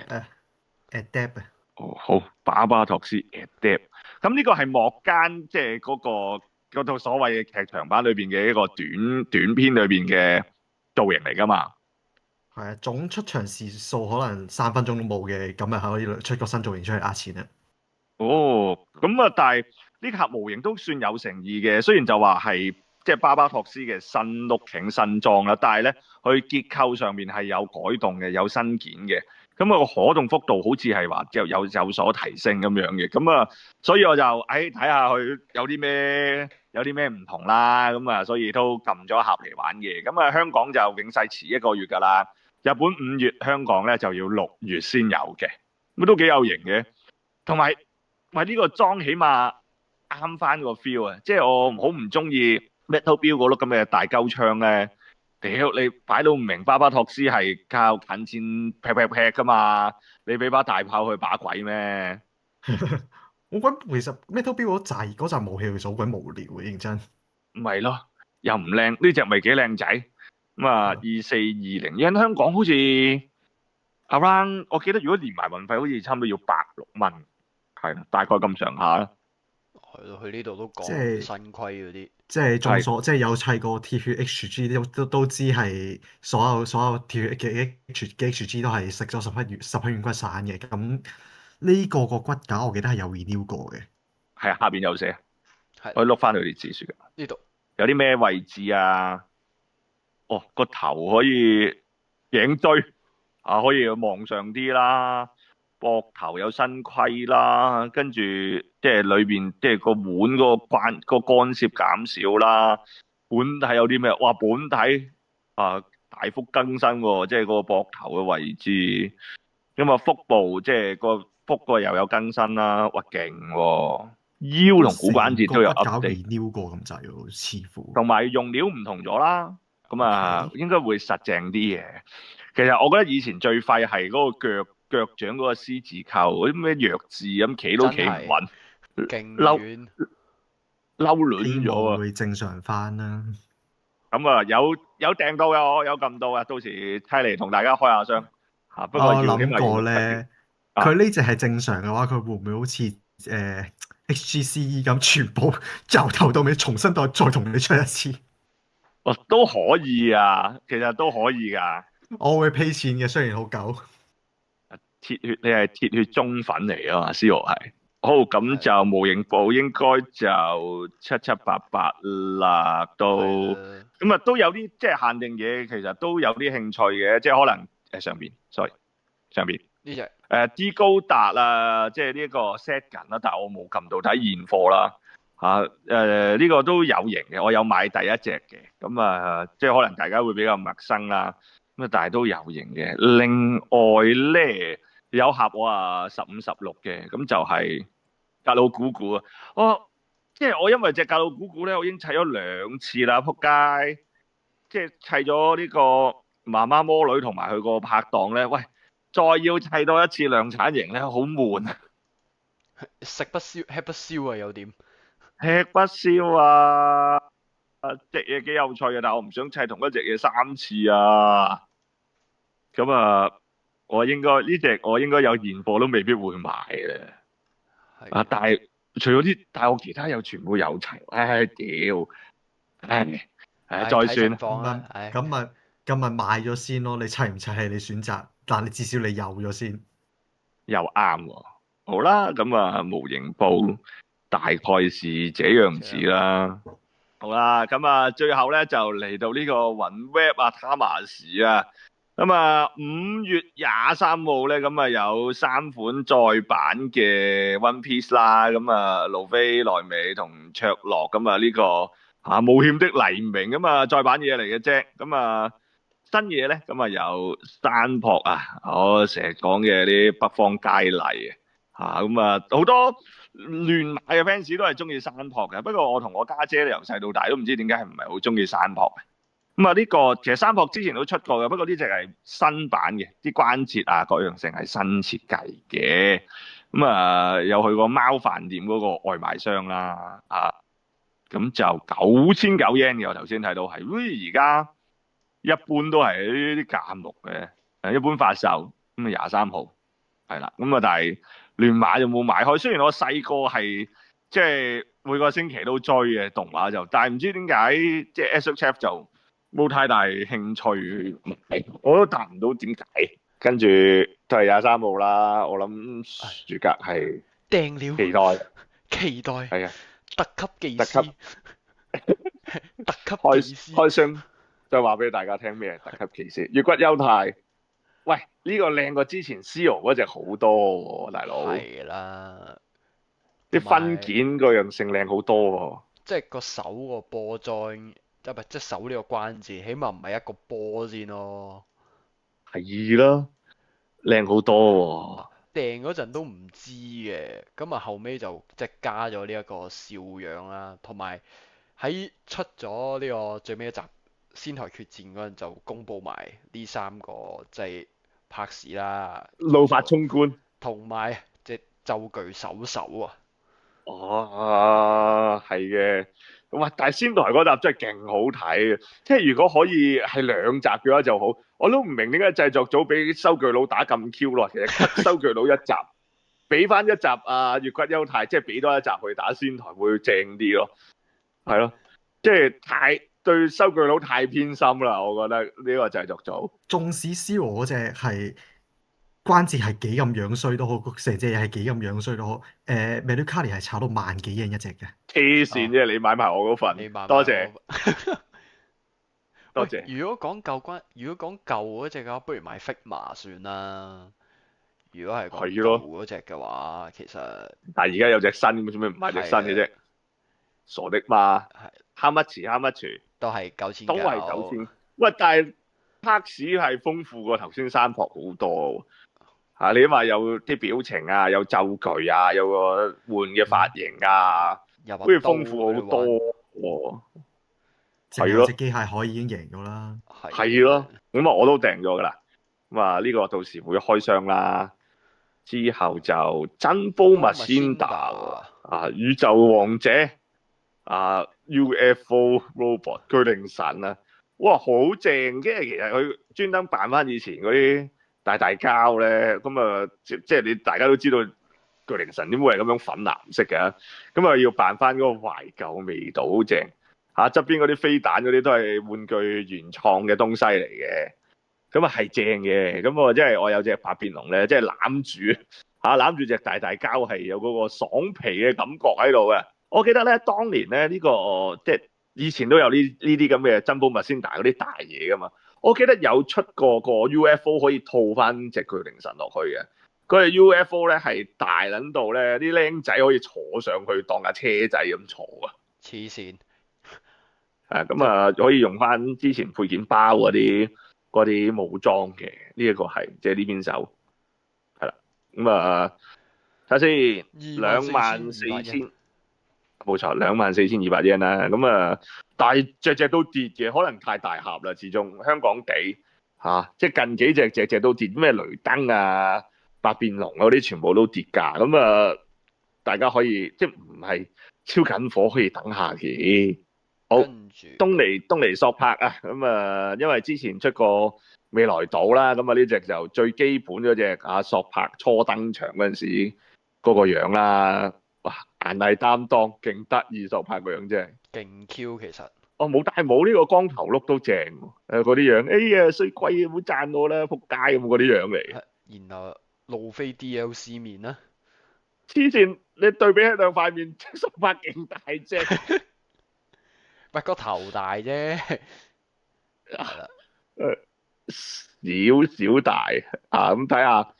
？Adapt 啊。哦，好，巴巴托斯 Adapt。咁呢個係幕間即係嗰套所謂嘅劇場版裏邊嘅一個短片裏邊嘅造型嚟㗎嘛。係啊，總出場時數可能3分鐘都冇嘅，咁啊可以出個新造型出嚟呃錢啊。哦，咁啊，但係呢盒模型都算有誠意嘅，雖然就話係即係巴巴托斯嘅新 looking 新裝啦，但係咧佢結構上面係有改動嘅，有新件嘅，咁啊個可動幅度好似係話有所提升咁樣嘅，咁啊，所以我就睇下佢有啲咩唔同啦，咁啊，所以都撳咗一盒嚟玩嘅，咁啊香港就永世遲1個月㗎啦，日本5月，香港咧就要6月先有嘅，咁都幾有型嘅，同埋。喂，呢個裝起碼啱翻個 feel 啊！即係我好唔中意 Metal Build 嗰碌咁嘅大鳩槍咧。屌你擺到唔明，巴巴托斯係靠近戰劈噶嘛？你俾把大炮去把鬼咩？我覺得其實 Metal Build 嗰陣武器其實好鬼無聊嘅，認真。唔係咯，又唔靚，呢隻咪幾靚仔咁啊！2420，因香港好似 around， 我記得如果連埋運費，好似差唔多要160蚊。係啦，大概咁上下啦。係咯，佢呢度都講新規嗰啲。即係眾所，即係有砌過鐵血 HG 都知係所有鐵血嘅 HG 都係食咗十批軟骨散嘅。咁呢個骨架我記得係有 renew 過嘅。係啊，下邊有寫。係。可以碌翻佢啲指數㗎。呢度有啲咩位置啊？哦，個頭可以頸椎啊，可以望上啲啦。膊頭有新規啦，跟住即係裏邊即係個腕個干涉減少啦。本體有啲咩？哇，本體大幅更新喎，即係個膊頭嘅位置。咁啊，腹部即係個腹又有更新啦。哇，勁喎！腰同骨關節都有 update 過咁滯喎，似乎。同埋用料唔同咗啦。咁啊，應該會實淨啲嘅。其實我覺得以前最廢係嗰個腳掌嗰個獅字扣，嗰啲咩弱智咁企都企唔穩，勁遠嬲亂咗啊！會正常翻啦。咁啊，有訂到嘅，我有撳到啊，到時睇嚟同大家開下箱不過我要起碼要諗過6、7月。咧，啊佢呢只係正常嘅話，佢會唔會好似HGCE 咁，全部由頭到尾重新再同你出一次？都可以啊，其實都可以㗎。我會 pay 錢嘅，雖然好舊。鐵血，你係鐵血忠粉嚟啊嘛，C 羅係。好，咁就模型部應該就七七八八啦，都係咁啊都有啲即係限定嘢，其實都有啲興趣嘅，即係可能上邊，sorry 上邊呢只D 高達啊，即係呢一個 set 緊啦，但係我冇撳到睇現貨啦呢個都有型嘅，我有買第一隻嘅，咁即係可能大家會比較陌生啦，咁但係都有型嘅。另外咧有盒我15、16嘅，咁就係格魯古古啊，即係我因為隻格魯古古咧，我已經砌咗2次啦，仆街！即係砌咗呢個媽媽魔女同埋佢個拍檔咧，喂，再要砌多一次量產型咧，好悶啊！食不消吃不消啊，有點吃不消啊！隻嘢幾有趣嘅，但係我唔想砌同一隻嘢3次啊！咁我應該呢隻我應該有現貨都未必會買嘅。係但係除咗啲，但係我其他又全部有齊，唉屌，再睇情算啦。況啦，咁咪賣咗先咯。你砌唔砌係你選擇，但你至少你有咗先。又啱喎。好啦，咁模型部大概是這樣子啦。好啦，咁最後咧就嚟到呢個雲 Web 塔馬士啊。5月23號咧，有3款再版嘅 One Piece 啦。路飛、奈美同卓洛呢個冒險的黎明再版嘢嚟嘅啫。新嘢咧有山撲我成日講嘅啲北方佳麗好多亂馬嘅 fans 都係中意山撲嘅。不過我同我家姐由細到大都唔知點解唔係好中意山撲。呢個其實山撲之前都出過嘅，不過呢隻係新版嘅，啲關節各樣性係新設計嘅。有去過貓飯店嗰個外賣商啦，咁就9900 yen 嘅，我頭先睇到係，而家一般都係呢啲價目嘅，一般發售23號係啦，但係亂馬就冇買開。雖然我細個係即係每個星期都追嘅動畫但係唔知點解即係 SHF 就冇太大興趣，我都答唔到點解。跟住都係23號啦，我諗暑假係訂了，期待係啊，特級技師，特級技師開箱再話俾大家聽咩係特級技師。月骨優太，喂，呢個靚過之前 C 羅嗰隻好多喎，大佬。係啦，啲分件個樣性靚好多喎。即係個手個波 join，即係手呢個關節，起碼唔係一個波先咯。係啦，靚好多喎。訂嗰陣都唔知嘅，咁後尾就即係加咗呢一個笑樣啦，同埋喺出咗呢個最尾一集仙台決戰嗰陣就公佈埋呢3個即係拍士啦，怒髮衝冠，同埋隻咒具手啊！係嘅。哇！但係仙台嗰集真係勁好睇嘅，即係如果可以係2集嘅話就好。我都唔明點解製作組俾收據佬打咁 Q 咯，其實 cut 收據佬一集，俾翻一集月骨優太，即係俾多一集去打仙台會正啲咯。係咯，即係對收據佬太偏心啦，我覺得呢個製作組。縱使 C 羅嗰隻係關節係幾咁樣衰都好，成隻嘢係幾咁樣衰都好。Meducati 係炒到1萬幾yen一隻嘅。黐線啫！你買埋我嗰份，多謝。多謝。如果講舊嗰隻嘅話，不如買 Figma 算啦。如果係講舊嗰隻嘅話，其實但係而家有隻新咁，做咩唔買隻新嘅啫？傻的嘛？How much？都係9000。都係9000。喂，但係拍士係豐富過頭先山撲好多喎。你話有啲表情有咒具有個換嘅髮型好似豐富好多喎。係咯，隻機械海已經贏咗啦。係咯，咁我都訂咗噶啦。呢個到時會開箱啦。之後就真波密仙達宇宙王者UFO robot 巨靈神哇，好正嘅。其實佢專登扮翻以前嗰啲大膠咧，咁啊即係你大家都知道巨靈神點會係咁樣粉藍色嘅，咁啊要扮翻嗰個懷舊味道，好正嚇。側邊嗰啲飛彈嗰啲都係玩具原創嘅東西嚟嘅，咁啊係正嘅。咁我即係我有隻百變龍咧，即係攬住隻大膠係有嗰個爽皮嘅感覺喺度嘅。我記得咧，當年咧呢個即係以前都有呢啲咁嘅珍寶麥先達嗰啲大嘢噶嘛。我記得有出過個 UFO 可以套翻隻巨靈神落去嘅。嗰隻 UFO 咧係大撚到咧，啲僆仔可以坐上去當架車仔咁坐啊！黐線，咁啊可以用翻之前配件包嗰啲武裝嘅，呢一個係即係呢邊手係啦。咁啊睇下先，24,200，冇錯，24,200 yen啦。咁啊，但係隻都跌嘅，可能太大盒啦。始終香港地即係近幾隻都跌，咩雷登啊、百變龍嗰啲全部都跌價。咁啊，大家可以即係唔係超緊火，可以等下嘅。好，東尼索柏啊，咁啊，因為之前出過未來島啦，咁啊呢隻就最基本嗰隻索柏初登場嗰陣時嗰個樣啦。哇！顏藝擔當，勁得意，索柏個樣真係勁 Q 其實。冇戴帽呢個光頭碌都正喎，嗰啲樣，哎呀衰鬼啊，唔好讚我啦，仆街咁嗰啲樣嚟。然後路飛 DLC 面啦，黐線，你對比起兩塊面，索柏勁大隻，唔係個頭大啫。係啦，少大咁睇下。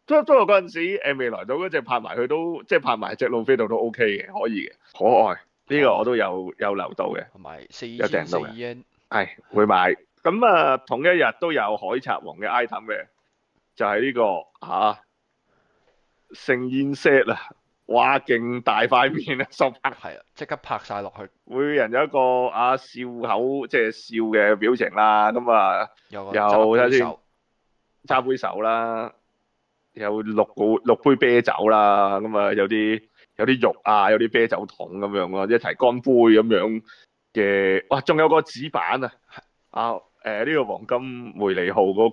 不過嗰陣時未來島嗰隻拍埋佢都即係拍埋隻路飛度都 OK 嘅，可以嘅，可愛呢個我都有留到嘅，同埋有訂到嘅， 4,400係會買。咁啊同一日都有海賊王嘅 item 嘅，就係呢個盛宴 set 啊！哇，勁大塊面啊，索柏係啊，即刻拍晒落去。每人有一個笑口即係笑嘅表情啦。咁啊有睇下先，揸杯手啦。有六杯啤酒啦，咁啊有啲肉啊，有啲啤酒桶咁樣咯，一齊乾杯咁樣嘅。哇，仲有個紙板啊！呢個黃金梅利號嗰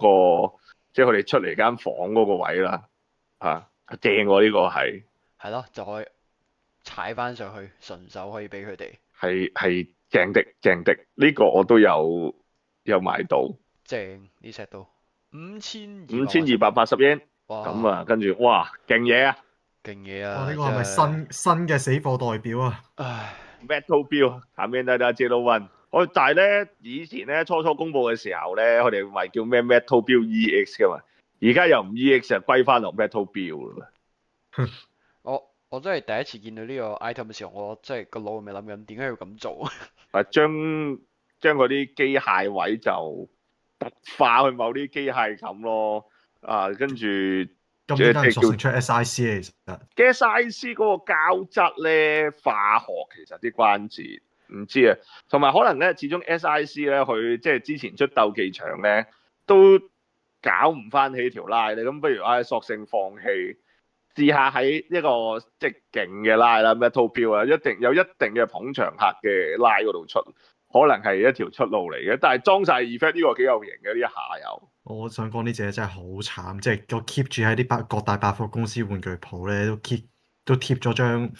個，即係佢哋出嚟間房嗰個位啦，正喎呢個係。係咯，就可以踩翻上去，順手可以俾佢哋。係正的，呢個我都有買到。正呢 set 都5280 yen。咁啊，跟住哇，勁嘢啊！勁嘢啊！呢個係咪新嘅死貨代表啊？唉 ，Metal Build，下面得 Zero One。但係咧，以前咧初公佈嘅時候咧，佢哋咪叫咩 Metal Build EX 噶嘛，而家又唔 EX 就歸翻落 Metal Build 啦。我真係第一次見到呢個 item 嘅時候，我真係個腦咪諗緊點解要咁做？將嗰啲機械位就特化去某啲機械咁咯。跟住咁點解索性出 SIC 咧？其實 SIC 嗰個膠質咧，化學其實啲關節唔知啊，同埋可能咧，始終 SIC 咧，佢即係之前出鬥技場咧，都搞唔翻起條拉咧，咁不如索性放棄，試下喺一個即係勁嘅拉啦 ，Metal Build 啊，一定有一定嘅捧場客嘅拉嗰度出，可能係一條出路嚟嘅。但係裝晒 effect 呢個幾有型嘅，呢一下有。我想講呢隻真係好慘，即係我 keep 住喺啲各大百貨公司玩具鋪咧，都貼咗張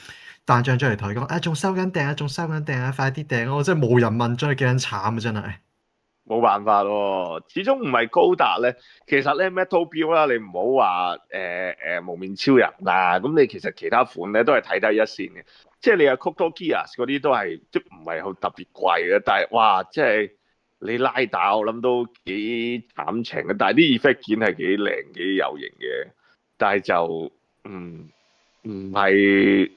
單張出嚟同你講，仲收緊訂啊，仲收緊訂啊，快啲訂啊！我真係冇人問，真係幾撚慘啊！真係冇辦法喎，始終唔係高達咧。其實咧 Metal Build 啦，你唔好話無面超人啦，咁你其實其他款咧都係睇低一線嘅。即係你有 Code Geass 嗰啲都係即唔係好特別貴嘅，但係哇，即係你拉打我諗都幾慘情嘅。但係啲 effect 件係幾靚幾有型嘅，但係就唔係，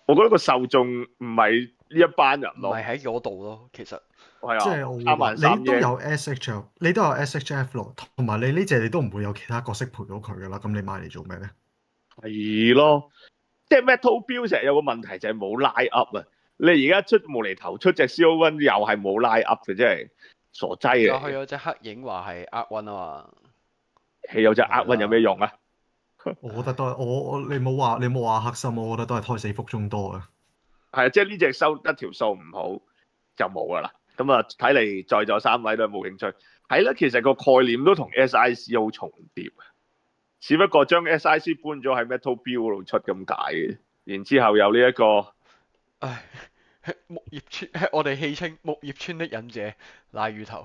我覺得個受眾唔係呢一班人咯，唔係喺嗰度咯，其實。即係我話你都有 SHL，你都有 SHF 咯，同埋你呢隻你都唔會有其他角色陪到佢噶啦，咁你買嚟做咩咧？係咯，即係 Metal Build 成日有個問題就係冇拉 up 啊！你而家出無厘頭出隻 CO1 又係冇拉 up 嘅，真係傻劑啊！佢有隻黑影話係厄運啊嘛，係有隻厄運有咩用啊？我覺得都係你冇話黑心，我覺得都係胎死腹中多啊！係啊，即係呢隻收得條數唔好就冇噶啦。咁啊，睇嚟在座3位都係冇興趣。係啦，其實個概念都同 SIC 好重疊，只不過將 SIC 搬咗喺 Metal Build 嗰度出咁解嘅。然之後有呢一個唉，木葉村，我哋戲稱木葉村的忍者賴魚頭。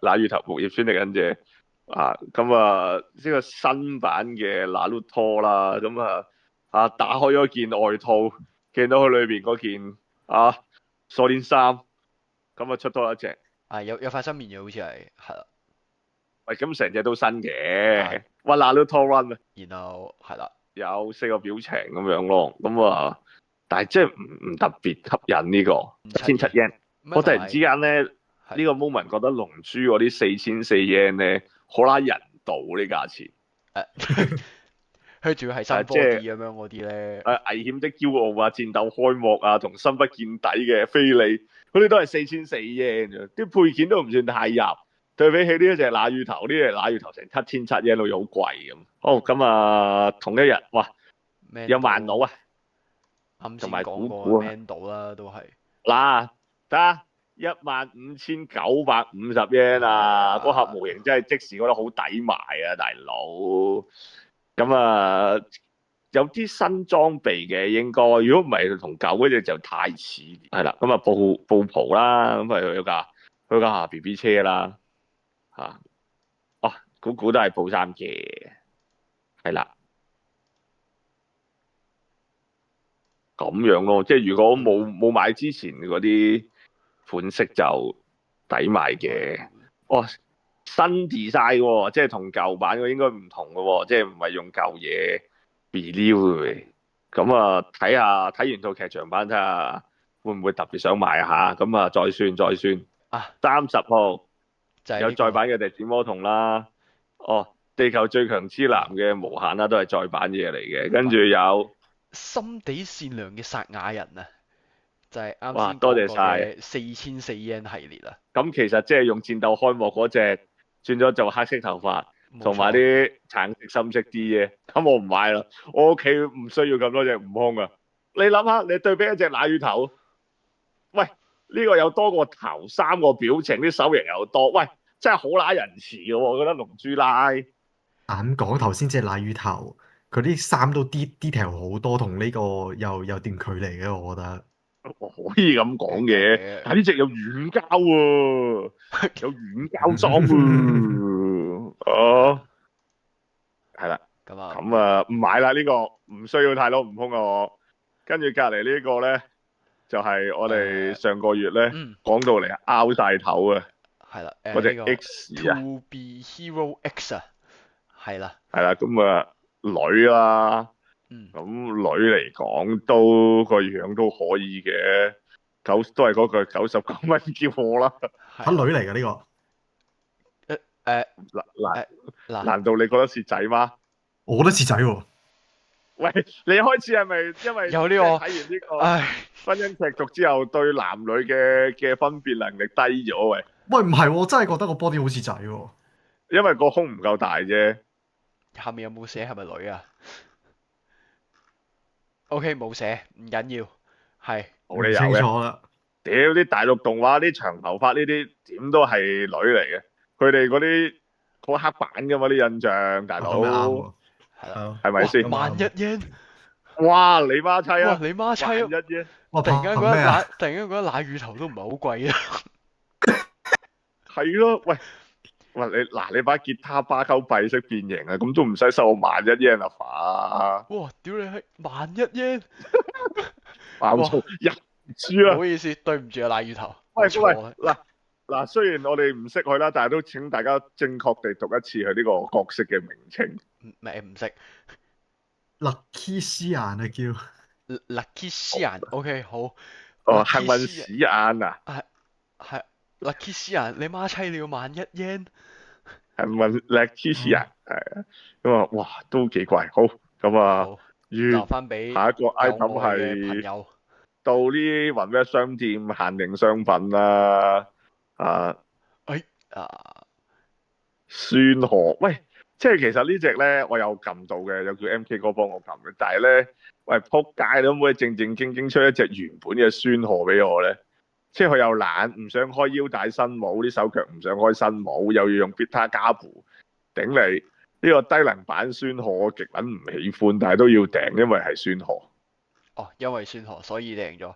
那魚頭木葉村的忍者啊，咁啊呢個新版嘅 Naruto 啦，咁打開咗件外套，見到佢裏邊嗰件鎖鏈衫，咁出多一隻。有塊新面嘅好似係啦。喂，咁成隻都新啊嘅，哇 Naruto Run 啊，然後係啦，有4個表情咁樣咯，咁但係即係唔特別吸引呢個1700 yen。我突然之間咧呢個 moment 覺得龍珠嗰啲4400 yen 咧好拉人道啲價錢。佢仲要係新 4D 咁樣嗰啲咧。危險的驕傲啊，戰鬥開幕啊，同深不見底嘅菲利，嗰啲都係4400 yen 啫，啲配件都唔算太入。對比起呢一隻乸魚頭，呢隻乸魚頭成7700 yen 好似好貴咁。好，咁同一日，哇，有萬佬啊，同埋古古 Mando 啦，都係嗱得15950 yen 啊！嗰盒模型真係即時覺得好抵買啊，大佬。咁有啲新裝備嘅應該，如果唔係同舊嗰隻就太似。係啦，咁布袍啦，咁有架 BB 車啦，估都係布衫嘅，係啦，咁樣咯。即係如果冇買之前嗰啲款式就抵買嘅。新 design 喎，即係同舊版嘅應該唔同嘅喎，即係唔係用舊嘢 renew 嘅。咁睇完套劇場版睇下會唔會特別想買下，咁再算。30號有再版嘅地點魔童啦，地球最強之男嘅無限啦，都係再版嘢嚟嘅。跟住有心地善良嘅撒亞人啊，就係啱先多謝晒4400 yen 系列啊。咁其實即係用戰鬥開幕嗰隻轉咗做黑色頭髮，同埋啲橙色深色啲嘅，咁我唔買啦。我屋企唔需要咁多隻悟空啊！你諗下，你對比一隻奶魚頭，喂，呢個有多個頭，3個表情，啲手型又多，喂，真係好乸仁慈嘅喎，我覺得龍珠拉。眼講頭先隻奶魚頭，佢啲衫都 detail 好多，同呢個有段距離嘅，我覺得。我可以咁講嘅，但係呢隻有軟膠喎，有軟膠裝喎。係啦，咁唔買啦，呢個唔需要太多悟空啊我。跟住隔離呢個咧，就係我哋上個月咧講到嚟拗晒頭啊。係啦，嗰隻 X 啊 To Be Hero X 啊，係啦。係啦，咁女啦。咁女嚟講都個樣都可以嘅，都係嗰句99蚊叫我啦。係女嚟㗎呢個。難道你覺得蝕仔嗎？我覺得蝕仔喎。喂，你開始係咪因為有呢個睇完呢個婚姻劇毒之後，對男女嘅分辨能力低咗？喂，唔係喎，真係覺得個 body 好似仔喎。因為個胸唔夠大啫。下面有冇寫係咪女啊？OK， 冇寫，唔緊要，係冇理由清楚啦。屌啲大陸動畫啲長頭髮呢啲點都係女嚟嘅，佢哋嗰啲好黑板噶嘛啲印象，大佬係咪先？11000 yen，哇你媽妻啊！你媽妻啊！11000 yen，我突然間覺得奶魚頭都唔係好貴啊。係咯，喂你把吉他巴鳩幣識變形啊，咁都唔使收我11000 yen 啊嘛！哇！屌你係11000 yen，爆粗人豬啊！唔好意思，對唔住啊，奶魚頭。喂，嗱，雖然我哋唔識佢啦，但係都請大家正確地讀一次佢呢個角色嘅名稱。唔識。Lucky Xian 啊叫。Lucky Xian，OK 好。幸運屎眼啊！係 Lucky Xian，你媽妻你要11000 yen。幸運 Lucky Xian 係啊，咁哇都幾貴。好咁留翻俾下一個 item 係到呢雲咩商店限定商品啦。酸河，喂，即係其實呢隻咧我有撳到嘅，有叫 MK 哥幫我撳嘅，但係咧，喂撲街，你可唔可以正正經經出一隻原本嘅酸河俾我咧？即係佢又懶，唔想開腰帶新帽，啲手腳唔想開新帽，又要用 Beta 加布頂你。呢個低能版孫河我極撚唔喜歡，但係都要訂，因為係孫河。哦，因為孫河所以訂咗。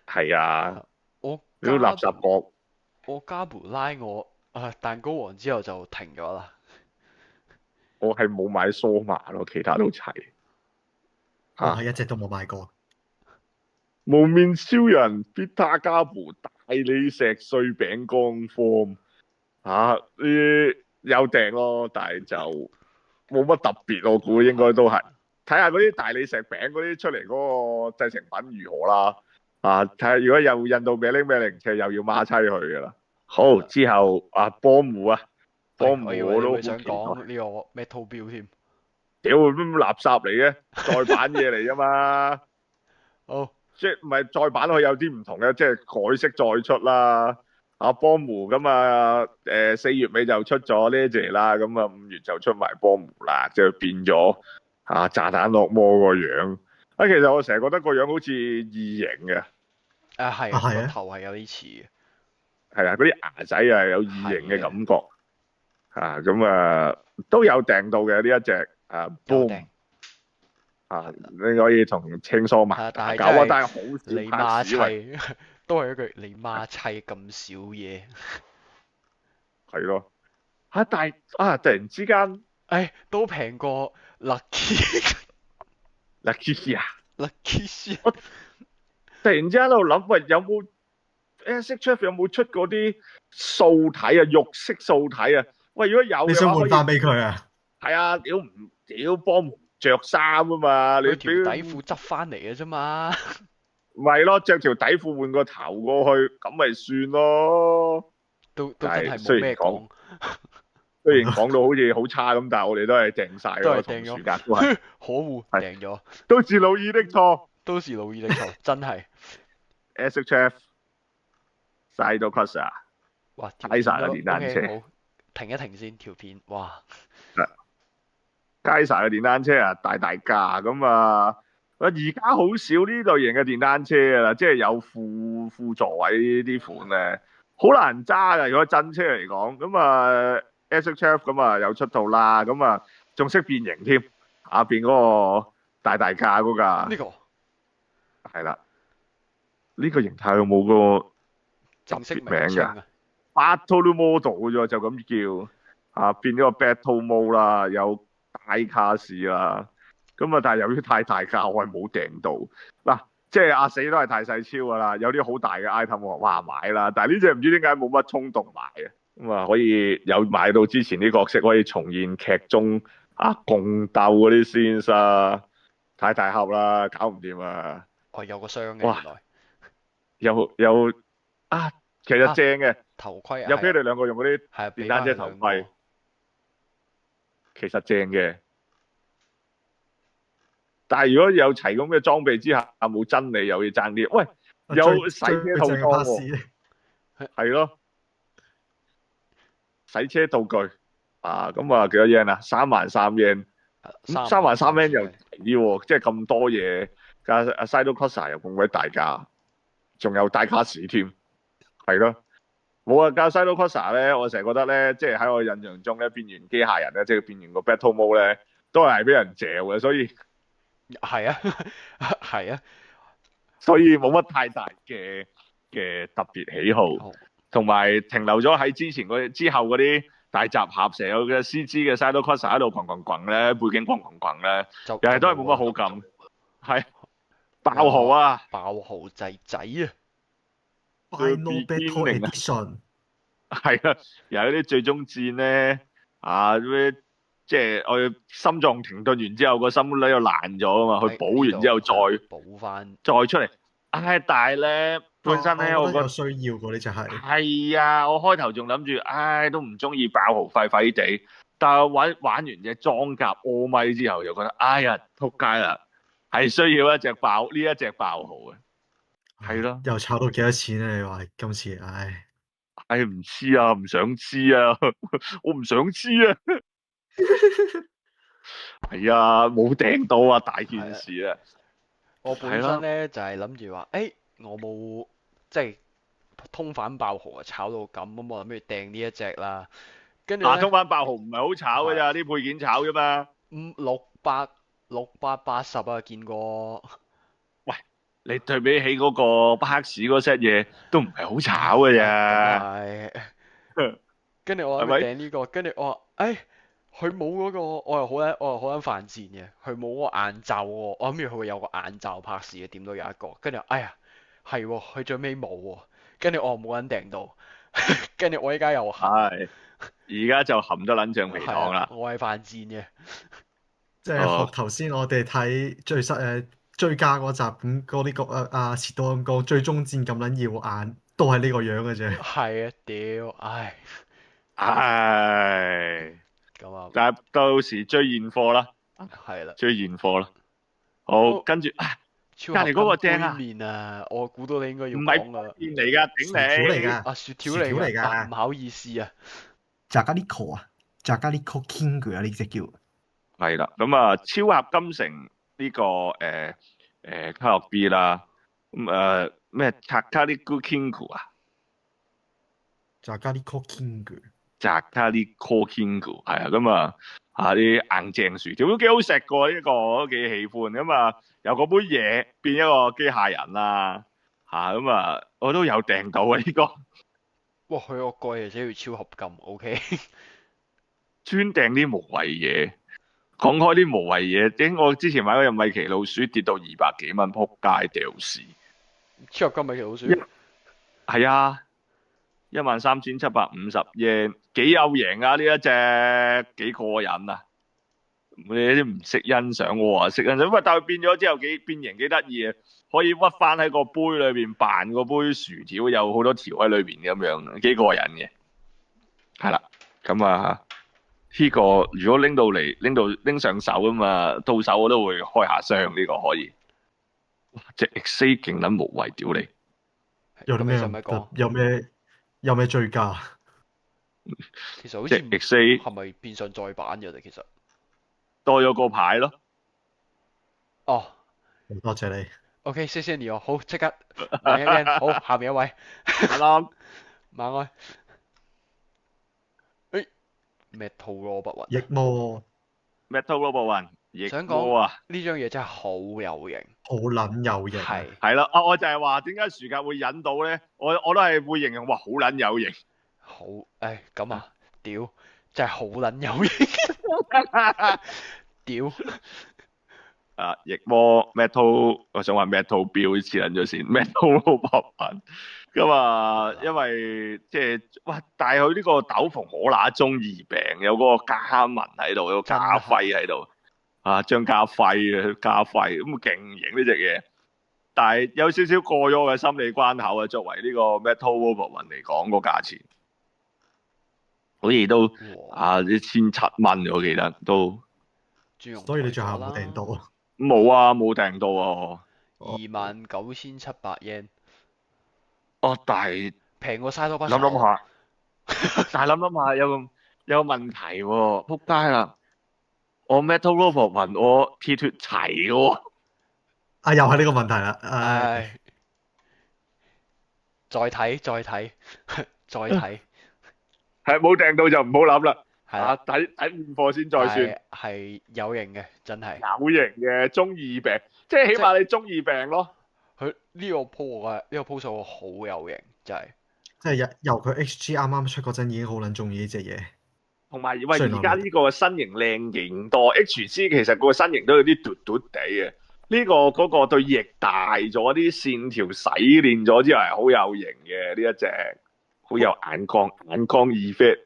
係啊，我你都垃圾角。我加布拉我蛋糕王之後就停咗啦。我係冇買梳麻咯，其他都齊。我係一隻都冇買過。無面超人 Beta 加布大理石碎餅乾 form 呢有訂咯，但係就冇乜特別，我估應該都係睇下嗰啲大理石餅嗰啲出嚟嗰個製成品如何啦。睇下如果有印到咩零咩零，就又要孖砌佢噶啦。好，之後波姆波姆我以為我都好你會想期待。講呢個 Metal Build 添。屌，乜垃圾嚟嘅，再版嘢嚟噶嘛。好，即係唔係再版佢有啲唔同嘅，即係改色再出啦。波姆咁4月尾就出咗呢隻啦，咁5月就出埋波姆啦，就變咗炸彈惡魔個樣。其實我成日覺得個樣好似異形嘅。係係啊個頭係有啲似嘅。係啊，嗰啲牙仔有異形嘅感覺。咁都有訂到嘅呢一隻有 Boom 訂。你可以同青疏麻但係搞啊，真係但係好你少媽拍屎砌，都係一句你媽砌咁少嘢。係咯。但係突然之間都平過 Lucky Lucky 啊！ Lucky 我突然之間喺度諗，喂，有冇 SHF 有冇出嗰啲素體肉色素體啊？喂，如果有你嘅話，想換翻俾佢啊？係啊，屌幫唔着衫啊嘛，你佢條底褲執翻嚟嘅啫嘛。咪咯，着條底褲換個頭過去，咁咪算咯。都真係冇咩講。雖然講到好似好差咁，但係我哋都係訂晒咯，同都係訂咗暑假都係可惡，訂咗。都是老二的錯。都是老二的錯，真係。SHF Side Crosser 哇！街晒嘅電單車 OK，好，停一停先條片。哇！街晒嘅電單車大價咁而家好少呢類型嘅電單車啦，即係有副座位呢啲款咧，好難揸㗎。如果真車嚟講，咁SHF 咁有出套啦，咁仲識變形添，變嗰個大價嗰架。呢個係啦，呢個形態有冇個正式名名稱㗎？Battle Model 嘅啫，就咁叫變咗個 Battle Mode 啦，有大卡士啦。但係由於太大價，我係冇訂到。即係死都係太細超㗎啦。有啲好大嘅 item 我話買啦，但係呢隻唔知點解冇乜衝動買嘅。可以有買到之前啲角色可以重現劇中共鬥嗰啲 scene 啊，太大盒啦，搞唔掂啊！有個箱嘅原來。有其實正嘅頭盔有俾你哋兩個用嗰啲電單車頭盔，其實正嘅。但係如果有齊咁嘅裝備之下，冇真理又要爭啲。喂，有洗車套裝喎，係咯，洗車道具咁幾多 yen 啊？33 yen， 33 yen 又抵喎，即係咁多嘢，加Side Crosser 又咁鬼大價，仲有大卡士添，係咯。冇加 Side Crosser 咧，我成日覺得咧，即係喺我印象中咧，變完機械人咧，即係變完個 Battle Mode 咧，都係俾人嚼嘅，所以。係啊，係啊，所以冇乜太大嘅特別喜好，同埋停留咗喺之後嗰啲大集合，成有嘅 CG 嘅 Side Crosser 喺度滾咧，背景滾咧，又係都係冇乜好感，係爆豪爆豪仔仔啊 Final Battle Edition 係啊，又係啲最終戰咧咩？即係我心臟停頓完之後，個心裏又爛咗啊嘛，佢補完之後再補翻，再出嚟。但係咧本身咧，我覺得有需要㗎呢隻係。係啊，我開頭仲諗住，都唔中意爆豪廢廢地，但係玩完隻裝甲阿米之後，又覺得仆街啦，係需要一隻爆豪嘅，係咯。又炒到幾多錢咧？你話今次，唔知啊，唔想知啊，我唔想知啊。係啊，冇訂到啊，大件事啊！我本身咧就係諗住話，我冇即係通販爆豪啊炒到咁，咁我諗住掟呢一隻啦。跟住咧通販爆豪唔係好炒㗎咋，啲配件炒啫嘛。 680啊，見過。喂，你對比起嗰個巴克士嗰 set 嘢，都唔係好炒㗎咁咋，係。跟住我諗住係咪？掟呢個，跟住我話，佢冇嗰個，我又好撚犯賤嘅，佢冇嗰個眼罩喎，我諗住佢會有個眼罩拍攝嘅，點都有一個，跟住哎呀，係喎，佢最尾冇喎，跟住我又冇撚訂到，跟住我依家又含，係，而家就含咗撚橡皮糖啦。我係犯賤嘅。即係學頭先我哋睇追加嗰集咁嗰啲切到咁講，最終戰咁撚耀眼，都係呢個樣嘅啫。係啊，屌，唉，咁啊，但係到時追現貨啦，係啦。追現貨啦。好，好跟住超隔離嗰個正啊杯麵啊，我估到你應該要唔係講啊。麵嚟㗎，頂薯條嚟你！㗎，薯條嚟薯條嚟㗎㗎，唔好意思啊。炸加啲 call 啊，炸加啲 call king 啊，呢隻叫。係啦，咁啊，超合金城呢個卡樂 B 啦，咁咩查卡利古 Kingu 啊，炸加啲 call king。查卡利 Call Kingu 係啊，咁啲硬淨薯條都幾好食㗎，呢個我都幾喜歡，咁由嗰杯嘢變一個機械人啦，咁我都有訂到啊呢個，哇，佢個蓋係寫住超合金，OK。專訂啲無謂嘢。講開啲無謂嘢，我之前買嗰隻米奇老鼠跌到200幾蚊，撲街掉市。超合金米奇老鼠。係啊，13,750 yen，幾有型啊！呢一隻幾過癮啊！你啲唔識欣賞，我話識欣賞。但係變咗之後變形幾得意啊！可以屈翻喺個杯裏邊扮個杯薯條，有好多條喺裏邊咁樣，幾過癮嘅。係啦，咁呢個如果拎上手啊嘛，到手我都會開下箱，呢個可以。哇！隻 XA 勁撚無謂，屌你！有啲咩使唔使講？有咩追加？其實好似隻 XA 係咪變相再版嘅啫？其實。多咗個牌咯。哦。多謝你。OK，謝謝你哦。好，即刻慢一陣。好，下面一位。晚安。晚安。Metal Robot 翼魔 Metal Robot 翼想魔講呢張嘢真係好有型。好撚有型。係啦，我就係話點解薯格會引到咧？我都係會形容哇，好撚有型。好，咁啊，屌，真係好撚有型。屌。翼魔 Metal， 我想話 Metal 標似撚咗先 ，Metal Robot 咁因為即係哇，但係佢呢個斗篷可乸中二病，有嗰個加文喺度，有個家輝喺度，張家輝家輝咁勁型呢隻嘢，但係有少少過咗我嘅心理關口啊！作為呢個 Metal Robot 嚟講，個價錢好似都1,700我記得都。所以你最後冇訂到？冇啊，冇訂到啊。29,700 yen。但係平過嘥多筆。諗下，但係諗下有個問題喎，撲街啦！我 Metal Robot 我鐵脫齊嘅喎。又係呢個問題啦。再睇。再睇。係冇訂到就唔好諗啦。係啊，睇現貨先再算。係有型嘅，真係。有型嘅，中二病，即係起碼你中二病咯。佢呢個 pose 我好有型，真係。即係由佢 HG 啱啱出嗰陣已經好撚中意呢隻嘢。同埋喂，而家呢個身形靚型多 ，HG 其實個身形都有啲嘟嘟地嘅。呢個嗰個對翼大咗，啲線條洗練咗之後係好有型嘅呢一隻，好有眼光 effect。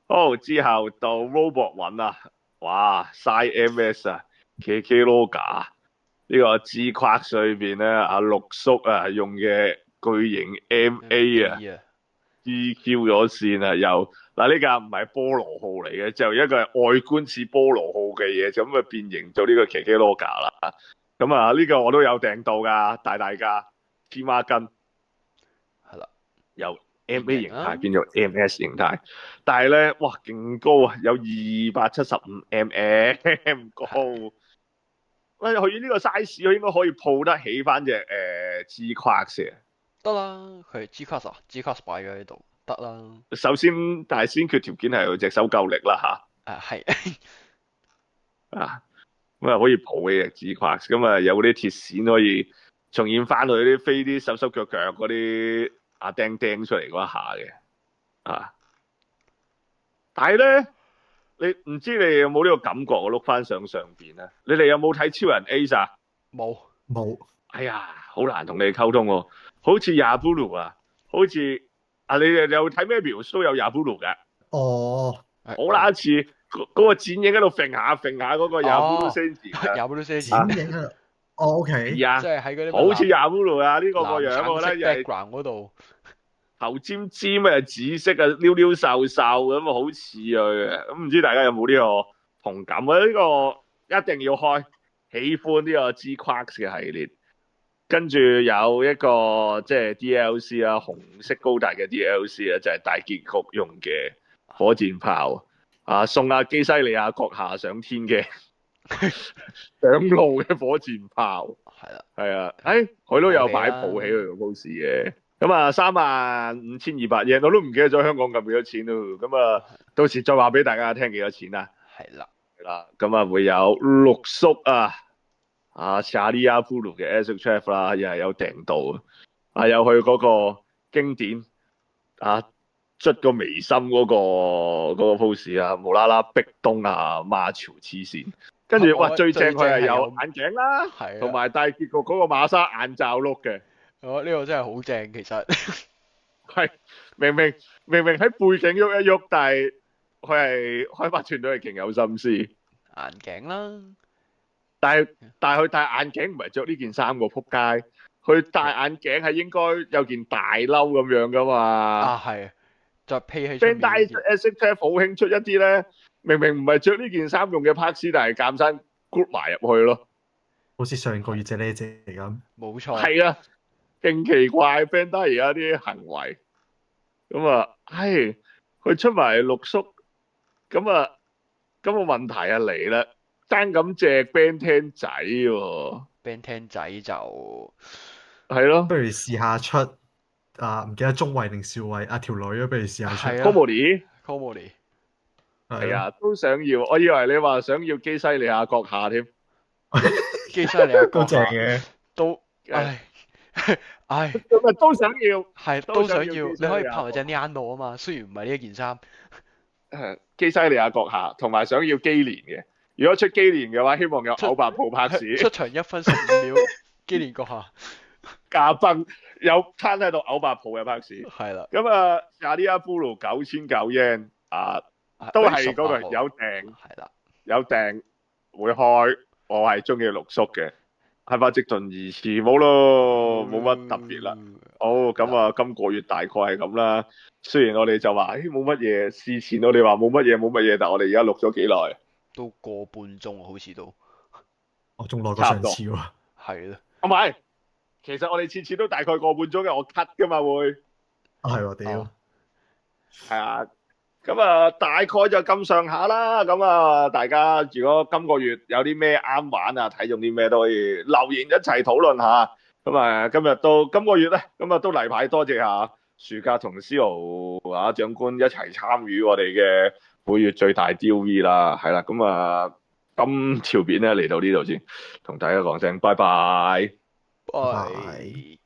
好，之後到 Robot 揾啊，哇 ，Side MS 啊 ，KK Loga 呢個 G Class 裏邊咧，阿陸叔用嘅巨型 MA 啊 ，EQ 咗線啊，又嗱呢架唔係菠蘿號嚟嘅，就一個係外觀似菠蘿號嘅嘢，咁變形做呢個 KK Loga 啦。咁呢個我都有訂到㗎，大架芝麻筋，係啦，由 MA 形態變咗 MS 形態，但係咧，哇，勁高啊，有275 mm 高。喂，佢呢個 size 佢應該可以抱得起翻隻G Class 嘅。得啦，佢 G class 啊，G class 擺咗喺度，得啦。首先，但係先決條件係佢隻手夠力啦係啊，咁啊可以抱起隻 G Class，咁啊有嗰啲鐵線可以重現翻佢啲飛啲手手腳腳嗰啲釘釘出嚟嗰一下嘅啊。但係咧，你唔知你有冇呢個感覺？我碌翻上邊啊！你哋有冇睇超人 Ace 啊？冇。哎呀，好難同你哋溝通喎。好似 Yabulu 啊，好似你哋有睇咩描述都有 Yabulu 嘅。哦，好啦，似嗰個剪影喺度揈下嗰個 Yabulu Senji 啊， Yabulu Senji 剪影啊，哦，OK，係啊即，係喺嗰啲好似 Yabulu 啊呢個個樣，我覺得又係 background 嗰度。頭尖尖啊，紫色啊，溜溜瘦瘦咁啊，好似佢嘅。咁唔知大家有冇呢個同感啊？呢個一定要開，喜歡呢個 G Quarks 嘅系列。跟住有一個即係 DLC 啊，紅色高達嘅 DLC 啊，就係大結局用嘅火箭炮啊，送阿基西利亞閣下上天嘅上路嘅火箭炮。係啦，係啊，佢都有擺抱起佢個 pose 嘅。咁啊，35,200 yen，我都唔記得咗香港咁幾多錢咯。咁啊，到時再話俾大家聽幾多錢啦。係啦，咁啊會有六叔啊。查利亞普魯嘅 SHF 啦，又係有訂到有佢嗰個經典捽個眉心嗰個 pose 啊，無啦啦壁咚啊孖潮黐線，跟住哇最正佢係有眼鏡啦，同埋大結局嗰個馬莎眼罩碌嘅。呢個真係好正，其實係明明喺背景喐一喐，但係佢係開發團隊係勁有心思。眼鏡啦。但係佢戴眼鏡唔係着呢件衫個仆街，佢戴眼鏡係應該有件大褸咁樣噶嘛。係，再披起出面。Bandai SHF 好興出一啲咧，明明唔係着呢件衫用嘅 parts，但係鑑生 group 埋入去咯。好似上個月隻呢隻嚟咁。冇錯。係啊，勁奇怪 Bandai 而家啲行為。咁啊，佢出埋六叔，咁啊，咁個問題啊嚟啦。單咁隻 Ben 10仔喎，Ben 10仔就係咯，不如試下出唔記得中衛定少衛條女啊，不如試下出。Komori 係啊，都想要。我以為你話想要基西利亞閣下添，基西利亞閣下都正嘅，都咁啊都想要，都想要。你可以拍埋隻 Nano 啊嘛，雖然唔係呢一件衫。基西利亞閣下同埋想要基連嘅。如果出基連嘅話，希望有歐白鋪拍市。出場1分15秒，基連閣下駕崩有攤喺度歐白鋪嘅拍市。係啦。咁啊，亞利亞布魯9900 yen 都係嗰個有訂，係啦，有訂會開。我係中意六叔嘅，係發積頓2次冇咯，冇乜特別啦。好，咁啊，今個月大概係咁啦。雖然我哋就話冇乜嘢，事前我哋話冇乜嘢，但係我哋而家錄咗幾耐？都個半鐘好似都，我仲耐過上次喎。係咯，唔係，其實我哋次次都大概個半鐘嘅，我 cut 噶嘛會。係喎，屌。係啊，咁啊大概就咁上下啦。咁啊，大家如果今個月有啲咩啱玩啊，睇中啲咩都可以留言一齊討論下。咁啊，今個月咧，咁啊都例牌多謝下樹格同思豪長官一齊參與我哋嘅每月最大 DOV 啦。係啦，咁啊今條片咧嚟到呢度先，同大家講聲拜拜。拜。